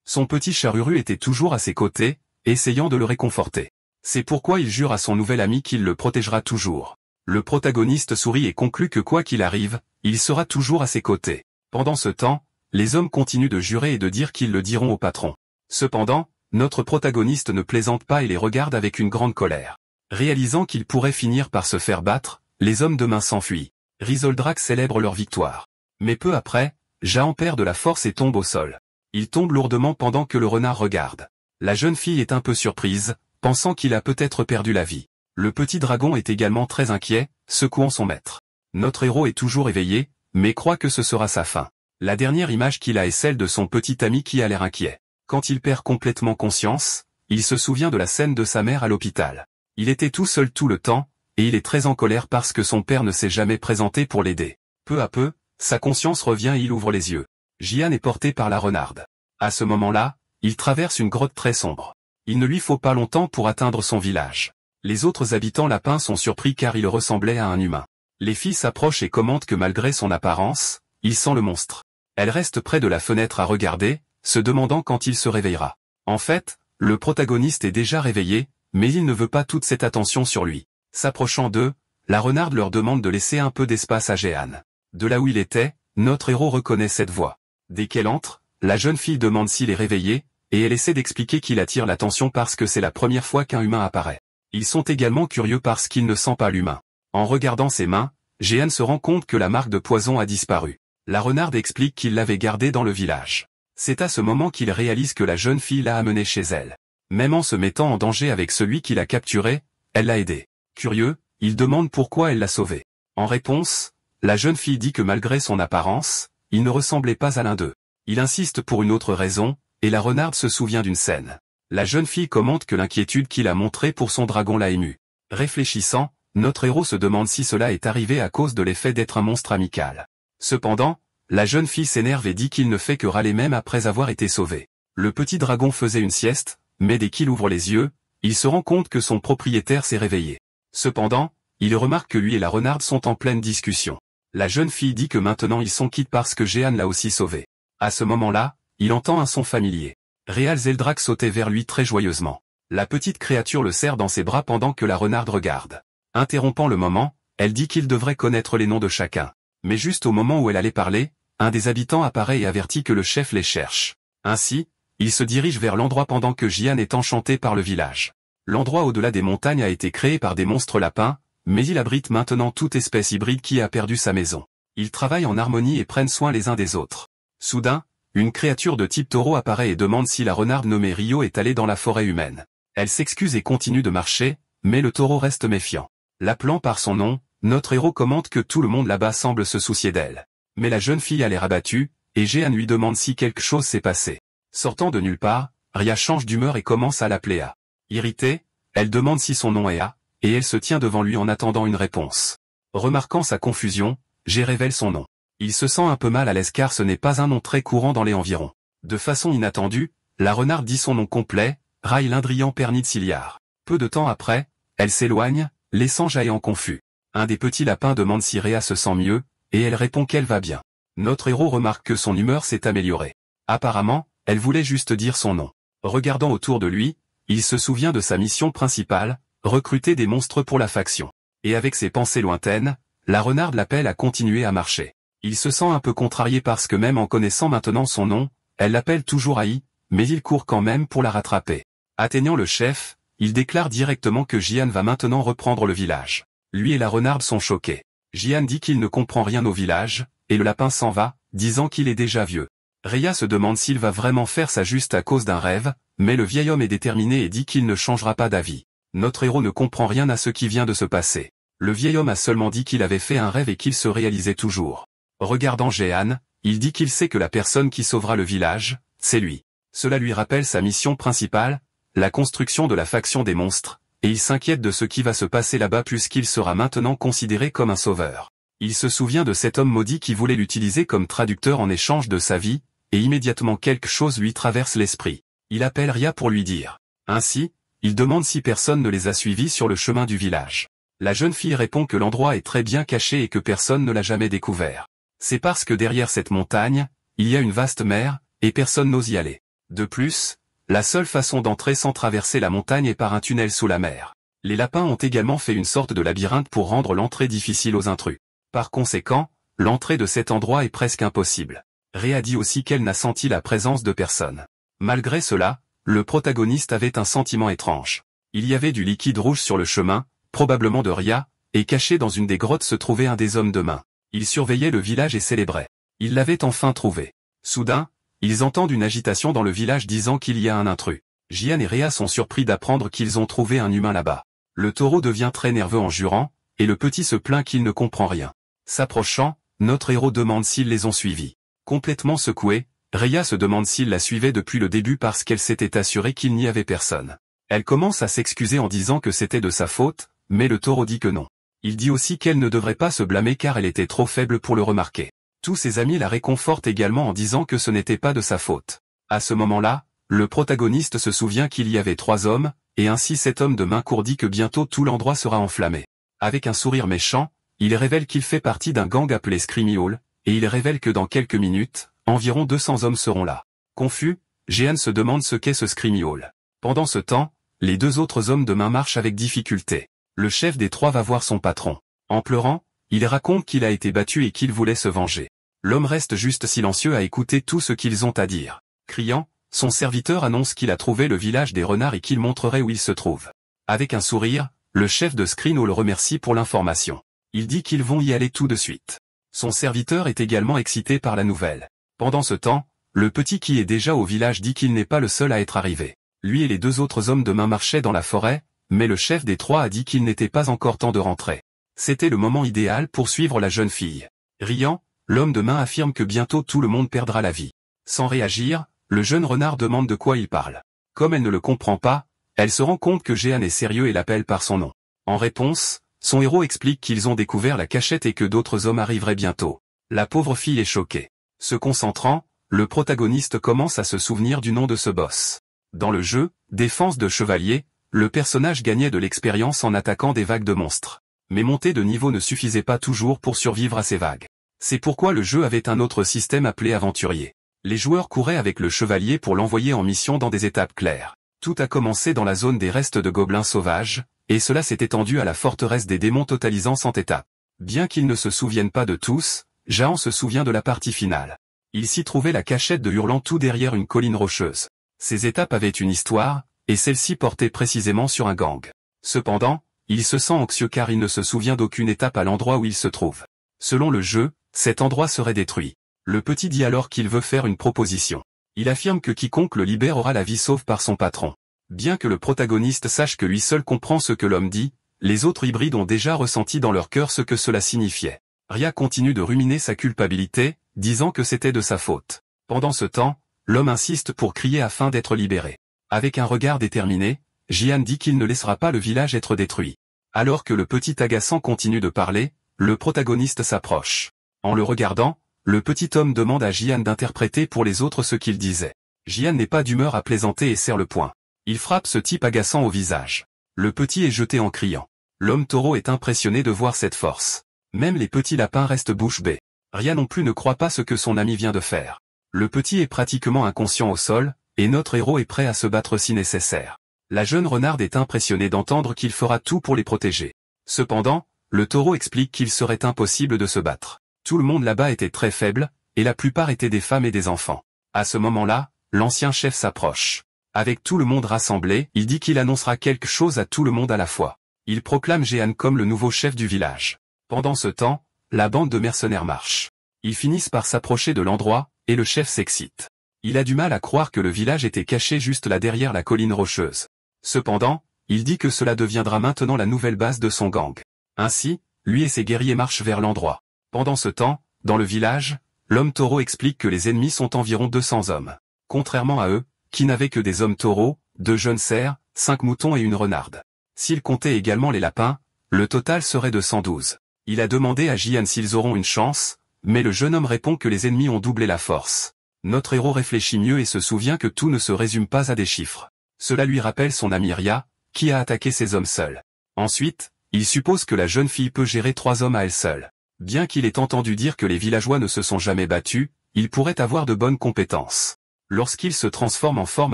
Son petit charruru était toujours à ses côtés, essayant de le réconforter. C'est pourquoi il jure à son nouvel ami qu'il le protégera toujours. Le protagoniste sourit et conclut que quoi qu'il arrive, il sera toujours à ses côtés. Pendant ce temps, les hommes continuent de jurer et de dire qu'ils le diront au patron. Cependant, notre protagoniste ne plaisante pas et les regarde avec une grande colère. Réalisant qu'il pourrait finir par se faire battre, les hommes de main s'enfuient. Rizuldrak célèbre leur victoire. Mais peu après, Jahan perd de la force et tombe au sol. Il tombe lourdement pendant que le renard regarde. La jeune fille est un peu surprise, pensant qu'il a peut-être perdu la vie. Le petit dragon est également très inquiet, secouant son maître. Notre héros est toujours éveillé, mais croit que ce sera sa fin. La dernière image qu'il a est celle de son petit ami qui a l'air inquiet. Quand il perd complètement conscience, il se souvient de la scène de sa mère à l'hôpital. Il était tout seul tout le temps, et il est très en colère parce que son père ne s'est jamais présenté pour l'aider. Peu à peu, sa conscience revient et il ouvre les yeux. Jian est porté par la renarde. À ce moment-là, il traverse une grotte très sombre. Il ne lui faut pas longtemps pour atteindre son village. Les autres habitants lapins sont surpris car il ressemblait à un humain. Les filles s'approchent et commentent que malgré son apparence, il sent le monstre. Elles restent près de la fenêtre à regarder, se demandant quand il se réveillera. En fait, le protagoniste est déjà réveillé, mais il ne veut pas toute cette attention sur lui. S'approchant d'eux, la renarde leur demande de laisser un peu d'espace à Jehan. De là où il était, notre héros reconnaît cette voix. Dès qu'elle entre, la jeune fille demande s'il est réveillé, et elle essaie d'expliquer qu'il attire l'attention parce que c'est la première fois qu'un humain apparaît. Ils sont également curieux parce qu'il ne sent pas l'humain. En regardant ses mains, Jehan se rend compte que la marque de poison a disparu. La renarde explique qu'il l'avait gardée dans le village. C'est à ce moment qu'il réalise que la jeune fille l'a amené chez elle. Même en se mettant en danger avec celui qui l'a capturé, elle l'a aidé. Curieux, il demande pourquoi elle l'a sauvé. En réponse, la jeune fille dit que malgré son apparence, il ne ressemblait pas à l'un d'eux. Il insiste pour une autre raison, et la renarde se souvient d'une scène. La jeune fille commente que l'inquiétude qu'il a montrée pour son dragon l'a émue. Réfléchissant, notre héros se demande si cela est arrivé à cause de l'effet d'être un monstre amical. Cependant, la jeune fille s'énerve et dit qu'il ne fait que râler même après avoir été sauvé. Le petit dragon faisait une sieste, mais dès qu'il ouvre les yeux, il se rend compte que son propriétaire s'est réveillé. Cependant, il remarque que lui et la renarde sont en pleine discussion. La jeune fille dit que maintenant ils sont quittes parce que Jehan l'a aussi sauvé. À ce moment-là, il entend un son familier. Réal Zeldrak sautait vers lui très joyeusement. La petite créature le serre dans ses bras pendant que la renarde regarde. Interrompant le moment, elle dit qu'il devrait connaître les noms de chacun. Mais juste au moment où elle allait parler, un des habitants apparaît et avertit que le chef les cherche. Ainsi, il se dirige vers l'endroit pendant que Jian est enchanté par le village. L'endroit au-delà des montagnes a été créé par des monstres lapins, mais il abrite maintenant toute espèce hybride qui a perdu sa maison. Ils travaillent en harmonie et prennent soin les uns des autres. Soudain, une créature de type taureau apparaît et demande si la renarde nommée Rio est allée dans la forêt humaine. Elle s'excuse et continue de marcher, mais le taureau reste méfiant. L'appelant par son nom, notre héros commente que tout le monde là-bas semble se soucier d'elle. Mais la jeune fille a l'air abattue, et Jehan lui demande si quelque chose s'est passé. Sortant de nulle part, Ria change d'humeur et commence à l'appeler A. Irritée, elle demande si son nom est A, et elle se tient devant lui en attendant une réponse. Remarquant sa confusion, G révèle son nom. Il se sent un peu mal à l'aise car ce n'est pas un nom très courant dans les environs. De façon inattendue, la renarde dit son nom complet, Rai Lindrian Pernitsiliar. Peu de temps après, elle s'éloigne, laissant Jaéan confus. Un des petits lapins demande si Réa se sent mieux, et elle répond qu'elle va bien. Notre héros remarque que son humeur s'est améliorée. Apparemment, elle voulait juste dire son nom. Regardant autour de lui, il se souvient de sa mission principale, recruter des monstres pour la faction. Et avec ses pensées lointaines, la renarde l'appelle à continuer à marcher. Il se sent un peu contrarié parce que même en connaissant maintenant son nom, elle l'appelle toujours Aïe, mais il court quand même pour la rattraper. Atteignant le chef, il déclare directement que Jian va maintenant reprendre le village. Lui et la renarde sont choqués. Jian dit qu'il ne comprend rien au village, et le lapin s'en va, disant qu'il est déjà vieux. Réa se demande s'il va vraiment faire ça juste à cause d'un rêve, mais le vieil homme est déterminé et dit qu'il ne changera pas d'avis. Notre héros ne comprend rien à ce qui vient de se passer. Le vieil homme a seulement dit qu'il avait fait un rêve et qu'il se réalisait toujours. Regardant Jehan, il dit qu'il sait que la personne qui sauvera le village, c'est lui. Cela lui rappelle sa mission principale, la construction de la faction des monstres, et il s'inquiète de ce qui va se passer là-bas puisqu'il sera maintenant considéré comme un sauveur. Il se souvient de cet homme maudit qui voulait l'utiliser comme traducteur en échange de sa vie, et immédiatement quelque chose lui traverse l'esprit. Il appelle Ria pour lui dire. Ainsi, il demande si personne ne les a suivis sur le chemin du village. La jeune fille répond que l'endroit est très bien caché et que personne ne l'a jamais découvert. C'est parce que derrière cette montagne, il y a une vaste mer, et personne n'ose y aller. De plus, la seule façon d'entrer sans traverser la montagne est par un tunnel sous la mer. Les lapins ont également fait une sorte de labyrinthe pour rendre l'entrée difficile aux intrus. Par conséquent, l'entrée de cet endroit est presque impossible. Réa dit aussi qu'elle n'a senti la présence de personne. Malgré cela, le protagoniste avait un sentiment étrange. Il y avait du liquide rouge sur le chemin, probablement de Ria, et caché dans une des grottes se trouvait un des hommes de main. Il surveillait le village et célébrait. Il l'avait enfin trouvé. Soudain, ils entendent une agitation dans le village disant qu'il y a un intrus. Jian et Réa sont surpris d'apprendre qu'ils ont trouvé un humain là-bas. Le taureau devient très nerveux en jurant, et le petit se plaint qu'il ne comprend rien. S'approchant, notre héros demande s'ils les ont suivis. Complètement secouée, Rhea se demande s'il la suivait depuis le début parce qu'elle s'était assurée qu'il n'y avait personne. Elle commence à s'excuser en disant que c'était de sa faute, mais le taureau dit que non. Il dit aussi qu'elle ne devrait pas se blâmer car elle était trop faible pour le remarquer. Tous ses amis la réconfortent également en disant que ce n'était pas de sa faute. À ce moment-là, le protagoniste se souvient qu'il y avait 3 hommes, et ainsi cet homme de main courte dit que bientôt tout l'endroit sera enflammé. Avec un sourire méchant, il révèle qu'il fait partie d'un gang appelé Screamy Hall, et il révèle que dans quelques minutes, environ 200 hommes seront là. Confus, Jehan se demande ce qu'est ce Screamy Hall. Pendant ce temps, les 2 autres hommes de main marchent avec difficulté. Le chef des 3 va voir son patron. En pleurant, il raconte qu'il a été battu et qu'il voulait se venger. L'homme reste juste silencieux à écouter tout ce qu'ils ont à dire. Criant, son serviteur annonce qu'il a trouvé le village des renards et qu'il montrerait où il se trouve. Avec un sourire, le chef de Screamy le remercie pour l'information. Il dit qu'ils vont y aller tout de suite. Son serviteur est également excité par la nouvelle. Pendant ce temps, le petit qui est déjà au village dit qu'il n'est pas le seul à être arrivé. Lui et les 2 autres hommes de main marchaient dans la forêt, mais le chef des 3 a dit qu'il n'était pas encore temps de rentrer. C'était le moment idéal pour suivre la jeune fille. Riant, l'homme de main affirme que bientôt tout le monde perdra la vie. Sans réagir, le jeune renard demande de quoi il parle. Comme elle ne le comprend pas, elle se rend compte que Jehan est sérieux et l'appelle par son nom. En réponse, son héros explique qu'ils ont découvert la cachette et que d'autres hommes arriveraient bientôt. La pauvre fille est choquée. Se concentrant, le protagoniste commence à se souvenir du nom de ce boss. Dans le jeu, Défense de chevalier, le personnage gagnait de l'expérience en attaquant des vagues de monstres. Mais monter de niveau ne suffisait pas toujours pour survivre à ces vagues. C'est pourquoi le jeu avait un autre système appelé aventurier. Les joueurs couraient avec le chevalier pour l'envoyer en mission dans des étapes claires. Tout a commencé dans la zone des restes de gobelins sauvages, et cela s'est étendu à la forteresse des démons totalisant 100 étapes. Bien qu'ils ne se souviennent pas de tous, Jehan se souvient de la partie finale. Il s'y trouvait la cachette de Hurlant tout derrière une colline rocheuse. Ces étapes avaient une histoire, et celle-ci portait précisément sur un gang. Cependant, il se sent anxieux car il ne se souvient d'aucune étape à l'endroit où il se trouve. Selon le jeu, cet endroit serait détruit. Le petit dit alors qu'il veut faire une proposition. Il affirme que quiconque le libère aura la vie sauve par son patron. Bien que le protagoniste sache que lui seul comprend ce que l'homme dit, les autres hybrides ont déjà ressenti dans leur cœur ce que cela signifiait. Rhea continue de ruminer sa culpabilité, disant que c'était de sa faute. Pendant ce temps, l'homme insiste pour crier afin d'être libéré. Avec un regard déterminé, Jehan dit qu'il ne laissera pas le village être détruit. Alors que le petit agaçant continue de parler, le protagoniste s'approche. En le regardant, le petit homme demande à Jehan d'interpréter pour les autres ce qu'il disait. Jehan n'est pas d'humeur à plaisanter et serre le poing. Il frappe ce type agaçant au visage. Le petit est jeté en criant. L'homme taureau est impressionné de voir cette force. Même les petits lapins restent bouche bée. Rhea non plus ne croit pas ce que son ami vient de faire. Le petit est pratiquement inconscient au sol, et notre héros est prêt à se battre si nécessaire. La jeune renarde est impressionnée d'entendre qu'il fera tout pour les protéger. Cependant, le taureau explique qu'il serait impossible de se battre. Tout le monde là-bas était très faible, et la plupart étaient des femmes et des enfants. À ce moment-là, l'ancien chef s'approche. Avec tout le monde rassemblé, il dit qu'il annoncera quelque chose à tout le monde à la fois. Il proclame Jehan comme le nouveau chef du village. Pendant ce temps, la bande de mercenaires marche. Ils finissent par s'approcher de l'endroit, et le chef s'excite. Il a du mal à croire que le village était caché juste là derrière la colline rocheuse. Cependant, il dit que cela deviendra maintenant la nouvelle base de son gang. Ainsi, lui et ses guerriers marchent vers l'endroit. Pendant ce temps, dans le village, l'homme taureau explique que les ennemis sont environ 200 hommes. Contrairement à eux, qui n'avaient que des hommes taureaux, 2 jeunes cerfs, 5 moutons et une renarde. S'il comptait également les lapins, le total serait de 112. Il a demandé à Jehan s'ils auront une chance, mais le jeune homme répond que les ennemis ont doublé la force. Notre héros réfléchit mieux et se souvient que tout ne se résume pas à des chiffres. Cela lui rappelle son ami Rhea, qui a attaqué ces hommes seuls. Ensuite, il suppose que la jeune fille peut gérer 3 hommes à elle seule. Bien qu'il ait entendu dire que les villageois ne se sont jamais battus, ils pourraient avoir de bonnes compétences. Lorsqu'ils se transforment en forme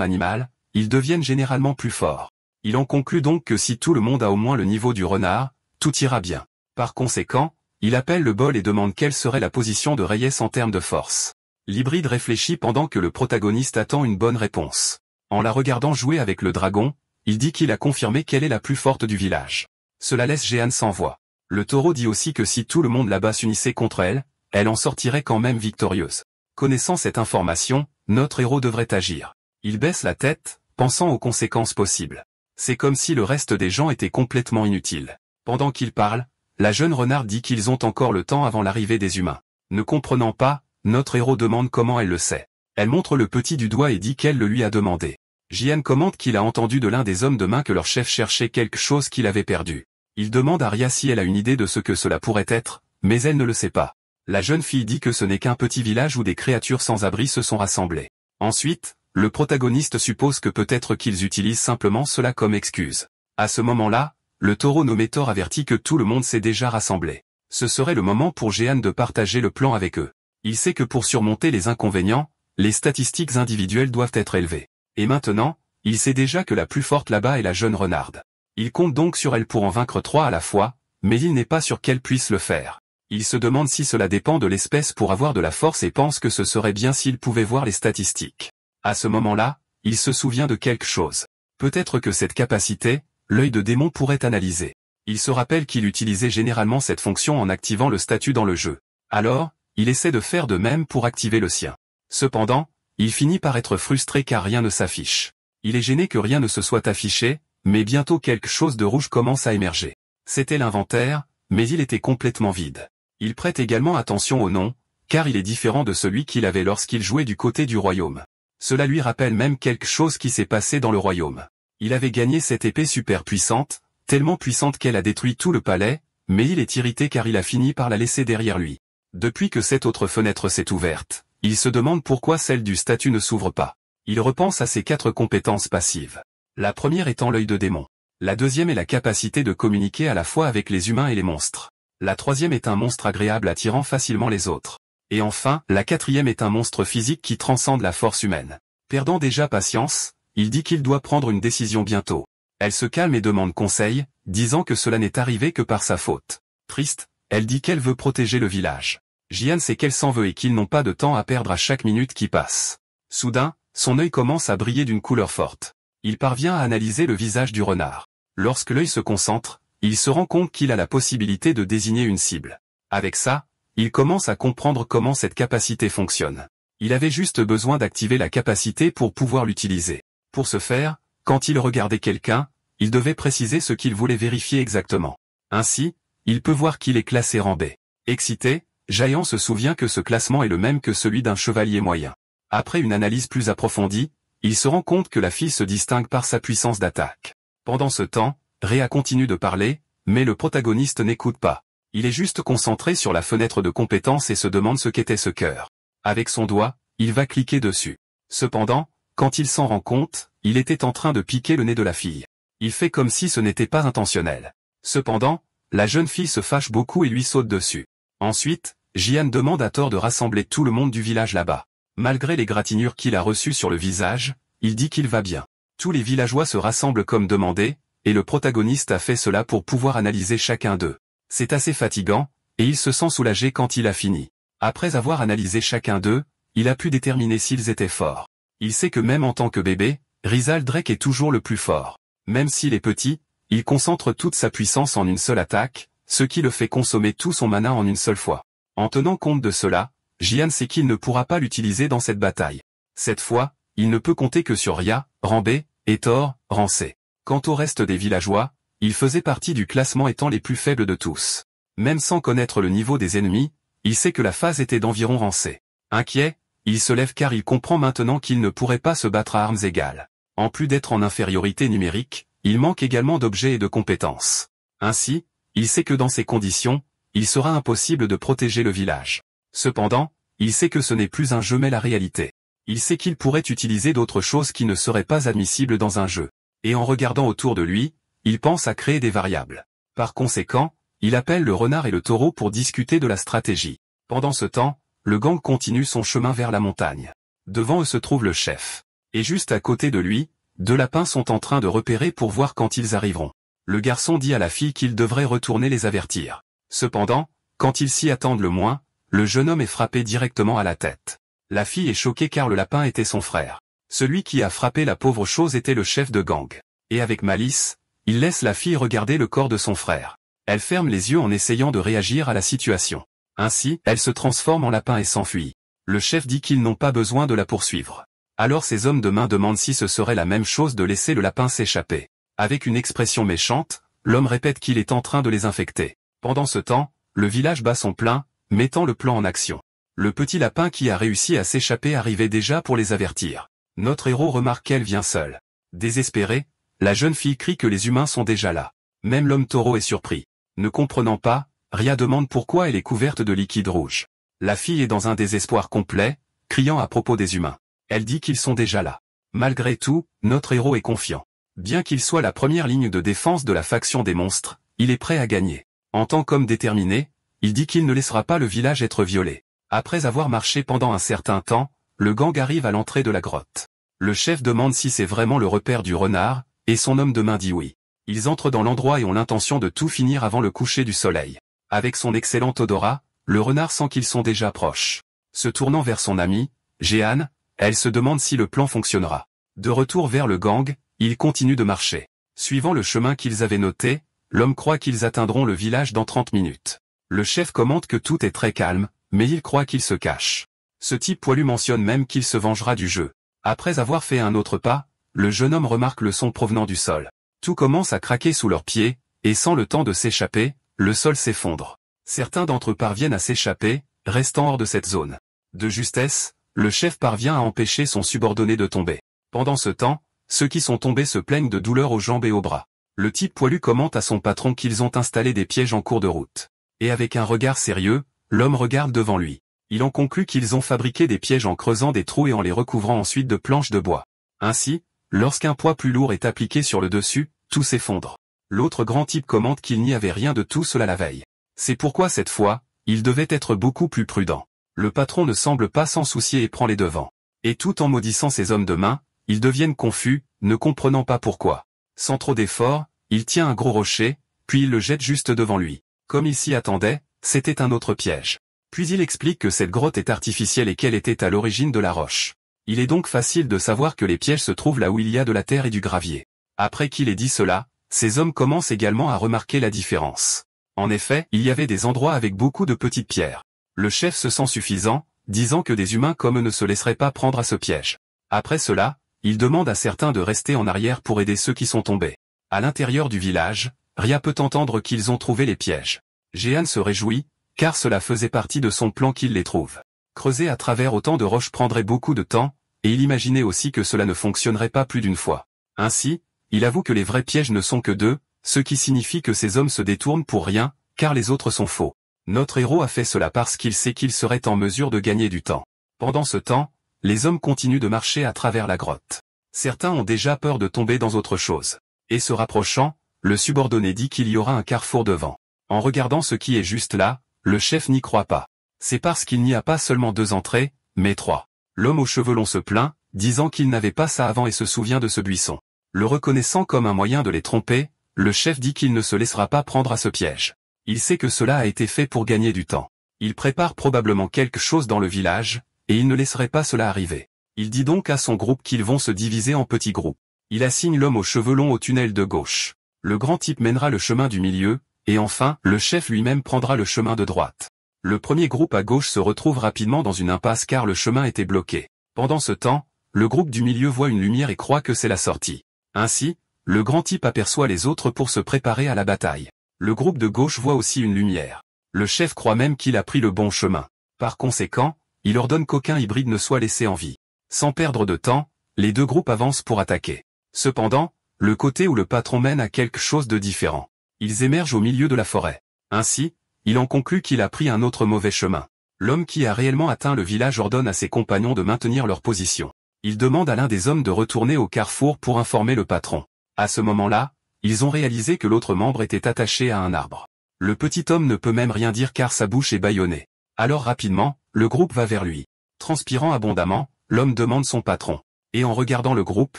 animale, ils deviennent généralement plus forts. Il en conclut donc que si tout le monde a au moins le niveau du renard, tout ira bien. Par conséquent, il appelle le bol et demande quelle serait la position de Reyes en termes de force. L'hybride réfléchit pendant que le protagoniste attend une bonne réponse. En la regardant jouer avec le dragon, il dit qu'il a confirmé qu'elle est la plus forte du village. Cela laisse Jehan sans voix. Le taureau dit aussi que si tout le monde là-bas s'unissait contre elle, elle en sortirait quand même victorieuse. Connaissant cette information, notre héros devrait agir. Il baisse la tête, pensant aux conséquences possibles. C'est comme si le reste des gens était complètement inutile. Pendant qu'ils parlent, la jeune renarde dit qu'ils ont encore le temps avant l'arrivée des humains. Ne comprenant pas, notre héros demande comment elle le sait. Elle montre le petit du doigt et dit qu'elle le lui a demandé. Jian commente qu'il a entendu de l'un des hommes de main que leur chef cherchait quelque chose qu'il avait perdu. Il demande à Ria si elle a une idée de ce que cela pourrait être, mais elle ne le sait pas. La jeune fille dit que ce n'est qu'un petit village où des créatures sans abri se sont rassemblées. Ensuite, le protagoniste suppose que peut-être qu'ils utilisent simplement cela comme excuse. À ce moment-là, le taureau nommé Thor avertit que tout le monde s'est déjà rassemblé. Ce serait le moment pour Jehan de partager le plan avec eux. Il sait que pour surmonter les inconvénients, les statistiques individuelles doivent être élevées. Et maintenant, il sait déjà que la plus forte là-bas est la jeune renarde. Il compte donc sur elle pour en vaincre 3 à la fois, mais il n'est pas sûr qu'elle puisse le faire. Il se demande si cela dépend de l'espèce pour avoir de la force et pense que ce serait bien s'il pouvait voir les statistiques. À ce moment-là, il se souvient de quelque chose. Peut-être que cette capacité, l'œil de démon pourrait analyser. Il se rappelle qu'il utilisait généralement cette fonction en activant le statut dans le jeu. Alors, il essaie de faire de même pour activer le sien. Cependant, il finit par être frustré car rien ne s'affiche. Il est gêné que rien ne se soit affiché, mais bientôt quelque chose de rouge commence à émerger. C'était l'inventaire, mais il était complètement vide. Il prête également attention au nom, car il est différent de celui qu'il avait lorsqu'il jouait du côté du royaume. Cela lui rappelle même quelque chose qui s'est passé dans le royaume. Il avait gagné cette épée super puissante, tellement puissante qu'elle a détruit tout le palais, mais il est irrité car il a fini par la laisser derrière lui. Depuis que cette autre fenêtre s'est ouverte, il se demande pourquoi celle du statut ne s'ouvre pas. Il repense à ses 4 compétences passives. La première étant l'œil de démon. La deuxième est la capacité de communiquer à la fois avec les humains et les monstres. La troisième est un monstre agréable attirant facilement les autres. Et enfin, la quatrième est un monstre physique qui transcende la force humaine. Perdant déjà patience, il dit qu'il doit prendre une décision bientôt. Elle se calme et demande conseil, disant que cela n'est arrivé que par sa faute. Triste, elle dit qu'elle veut protéger le village. Jian sait qu'elle s'en veut et qu'ils n'ont pas de temps à perdre à chaque minute qui passe. Soudain, son œil commence à briller d'une couleur forte. Il parvient à analyser le visage du renard. Lorsque l'œil se concentre, il se rend compte qu'il a la possibilité de désigner une cible. Avec ça, il commence à comprendre comment cette capacité fonctionne. Il avait juste besoin d'activer la capacité pour pouvoir l'utiliser. Pour ce faire, quand il regardait quelqu'un, il devait préciser ce qu'il voulait vérifier exactement. Ainsi, il peut voir qu'il est classé rang B. Excité, Jayan se souvient que ce classement est le même que celui d'un chevalier moyen. Après une analyse plus approfondie, il se rend compte que la fille se distingue par sa puissance d'attaque. Pendant ce temps, Rhea continue de parler, mais le protagoniste n'écoute pas. Il est juste concentré sur la fenêtre de compétences et se demande ce qu'était ce cœur. Avec son doigt, il va cliquer dessus. Cependant, quand il s'en rend compte, il était en train de piquer le nez de la fille. Il fait comme si ce n'était pas intentionnel. Cependant, la jeune fille se fâche beaucoup et lui saute dessus. Ensuite, Jian demande à Thor de rassembler tout le monde du village là-bas. Malgré les gratignures qu'il a reçues sur le visage, il dit qu'il va bien. Tous les villageois se rassemblent comme demandé, et le protagoniste a fait cela pour pouvoir analyser chacun d'eux. C'est assez fatigant, et il se sent soulagé quand il a fini. Après avoir analysé chacun d'eux, il a pu déterminer s'ils étaient forts. Il sait que même en tant que bébé, Rizal Drake est toujours le plus fort. Même s'il est petit, il concentre toute sa puissance en une seule attaque, ce qui le fait consommer tout son mana en une seule fois. En tenant compte de cela, Jian sait qu'il ne pourra pas l'utiliser dans cette bataille. Cette fois, il ne peut compter que sur Rhea, rang B, et Thor, rang C. Quant au reste des villageois, ils faisaient partie du classement étant les plus faibles de tous. Même sans connaître le niveau des ennemis, il sait que la phase était d'environ rang C. Inquiet, il se lève car il comprend maintenant qu'il ne pourrait pas se battre à armes égales. En plus d'être en infériorité numérique, il manque également d'objets et de compétences. Ainsi, il sait que dans ces conditions, il sera impossible de protéger le village. Cependant, il sait que ce n'est plus un jeu mais la réalité. Il sait qu'il pourrait utiliser d'autres choses qui ne seraient pas admissibles dans un jeu. Et en regardant autour de lui, il pense à créer des variables. Par conséquent, il appelle le renard et le taureau pour discuter de la stratégie. Pendant ce temps, le gang continue son chemin vers la montagne. Devant eux se trouve le chef. Et juste à côté de lui, 2 lapins sont en train de repérer pour voir quand ils arriveront. Le garçon dit à la fille qu'il devrait retourner les avertir. Cependant, quand ils s'y attendent le moins, le jeune homme est frappé directement à la tête. La fille est choquée car le lapin était son frère. Celui qui a frappé la pauvre chose était le chef de gang. Et avec malice, il laisse la fille regarder le corps de son frère. Elle ferme les yeux en essayant de réagir à la situation. Ainsi, elle se transforme en lapin et s'enfuit. Le chef dit qu'ils n'ont pas besoin de la poursuivre. Alors ces hommes de main demandent si ce serait la même chose de laisser le lapin s'échapper. Avec une expression méchante, l'homme répète qu'il est en train de les infecter. Pendant ce temps, le village bat son plein, mettant le plan en action. Le petit lapin qui a réussi à s'échapper arrivait déjà pour les avertir. Notre héros remarque qu'elle vient seule. Désespérée, la jeune fille crie que les humains sont déjà là. Même l'homme taureau est surpris. Ne comprenant pas, Ria demande pourquoi elle est couverte de liquide rouge. La fille est dans un désespoir complet, criant à propos des humains. Elle dit qu'ils sont déjà là. Malgré tout, notre héros est confiant. Bien qu'il soit la première ligne de défense de la faction des monstres, il est prêt à gagner. En tant qu'homme déterminé, il dit qu'il ne laissera pas le village être violé. Après avoir marché pendant un certain temps, le gang arrive à l'entrée de la grotte. Le chef demande si c'est vraiment le repère du renard, et son homme de main dit oui. Ils entrent dans l'endroit et ont l'intention de tout finir avant le coucher du soleil. Avec son excellent odorat, le renard sent qu'ils sont déjà proches. Se tournant vers son amie, Jeanne, elle se demande si le plan fonctionnera. De retour vers le gang, ils continuent de marcher. Suivant le chemin qu'ils avaient noté, l'homme croit qu'ils atteindront le village dans 30 minutes. Le chef commente que tout est très calme, mais il croit qu'il se cache. Ce type poilu mentionne même qu'il se vengera du jeu. Après avoir fait un autre pas, le jeune homme remarque le son provenant du sol. Tout commence à craquer sous leurs pieds, et sans le temps de s'échapper, le sol s'effondre. Certains d'entre eux parviennent à s'échapper, restant hors de cette zone. De justesse, le chef parvient à empêcher son subordonné de tomber. Pendant ce temps, ceux qui sont tombés se plaignent de douleurs aux jambes et aux bras. Le type poilu commente à son patron qu'ils ont installé des pièges en cours de route. Et avec un regard sérieux, l'homme regarde devant lui. Il en conclut qu'ils ont fabriqué des pièges en creusant des trous et en les recouvrant ensuite de planches de bois. Ainsi, lorsqu'un poids plus lourd est appliqué sur le dessus, tout s'effondre. L'autre grand type commente qu'il n'y avait rien de tout cela la veille. C'est pourquoi cette fois, il devait être beaucoup plus prudent. Le patron ne semble pas s'en soucier et prend les devants. Et tout en maudissant ses hommes de main, ils deviennent confus, ne comprenant pas pourquoi. Sans trop d'efforts, il tient un gros rocher, puis il le jette juste devant lui. Comme il s'y attendait, c'était un autre piège. Puis il explique que cette grotte est artificielle et qu'elle était à l'origine de la roche. Il est donc facile de savoir que les pièges se trouvent là où il y a de la terre et du gravier. Après qu'il ait dit cela, ces hommes commencent également à remarquer la différence. En effet, il y avait des endroits avec beaucoup de petites pierres. Le chef se sent suffisant, disant que des humains comme eux ne se laisseraient pas prendre à ce piège. Après cela, il demande à certains de rester en arrière pour aider ceux qui sont tombés. À l'intérieur du village, Ria peut entendre qu'ils ont trouvé les pièges. Jeanne se réjouit, car cela faisait partie de son plan qu'ils les trouvent. Creuser à travers autant de roches prendrait beaucoup de temps, et il imaginait aussi que cela ne fonctionnerait pas plus d'une fois. Ainsi, il avoue que les vrais pièges ne sont que deux, ce qui signifie que ces hommes se détournent pour rien, car les autres sont faux. Notre héros a fait cela parce qu'il sait qu'il serait en mesure de gagner du temps. Pendant ce temps, les hommes continuent de marcher à travers la grotte. Certains ont déjà peur de tomber dans autre chose. Et se rapprochant, le subordonné dit qu'il y aura un carrefour devant. En regardant ce qui est juste là, le chef n'y croit pas. C'est parce qu'il n'y a pas seulement 2 entrées, mais 3. L'homme aux cheveux longs se plaint, disant qu'il n'avait pas ça avant et se souvient de ce buisson. Le reconnaissant comme un moyen de les tromper, le chef dit qu'il ne se laissera pas prendre à ce piège. Il sait que cela a été fait pour gagner du temps. Il prépare probablement quelque chose dans le village, et il ne laisserait pas cela arriver. Il dit donc à son groupe qu'ils vont se diviser en petits groupes. Il assigne l'homme aux cheveux longs au tunnel de gauche. Le grand type mènera le chemin du milieu, et enfin, le chef lui-même prendra le chemin de droite. Le premier groupe à gauche se retrouve rapidement dans une impasse car le chemin était bloqué. Pendant ce temps, le groupe du milieu voit une lumière et croit que c'est la sortie. Ainsi, le grand type aperçoit les autres pour se préparer à la bataille. Le groupe de gauche voit aussi une lumière. Le chef croit même qu'il a pris le bon chemin. Par conséquent, il ordonne qu'aucun hybride ne soit laissé en vie. Sans perdre de temps, les 2 groupes avancent pour attaquer. Cependant, le côté où le patron mène à quelque chose de différent. Ils émergent au milieu de la forêt. Ainsi, il en conclut qu'il a pris un autre mauvais chemin. L'homme qui a réellement atteint le village ordonne à ses compagnons de maintenir leur position. Il demande à l'un des hommes de retourner au carrefour pour informer le patron. À ce moment-là, ils ont réalisé que l'autre membre était attaché à un arbre. Le petit homme ne peut même rien dire car sa bouche est bâillonnée. Alors rapidement, le groupe va vers lui. Transpirant abondamment, l'homme demande son patron. Et en regardant le groupe,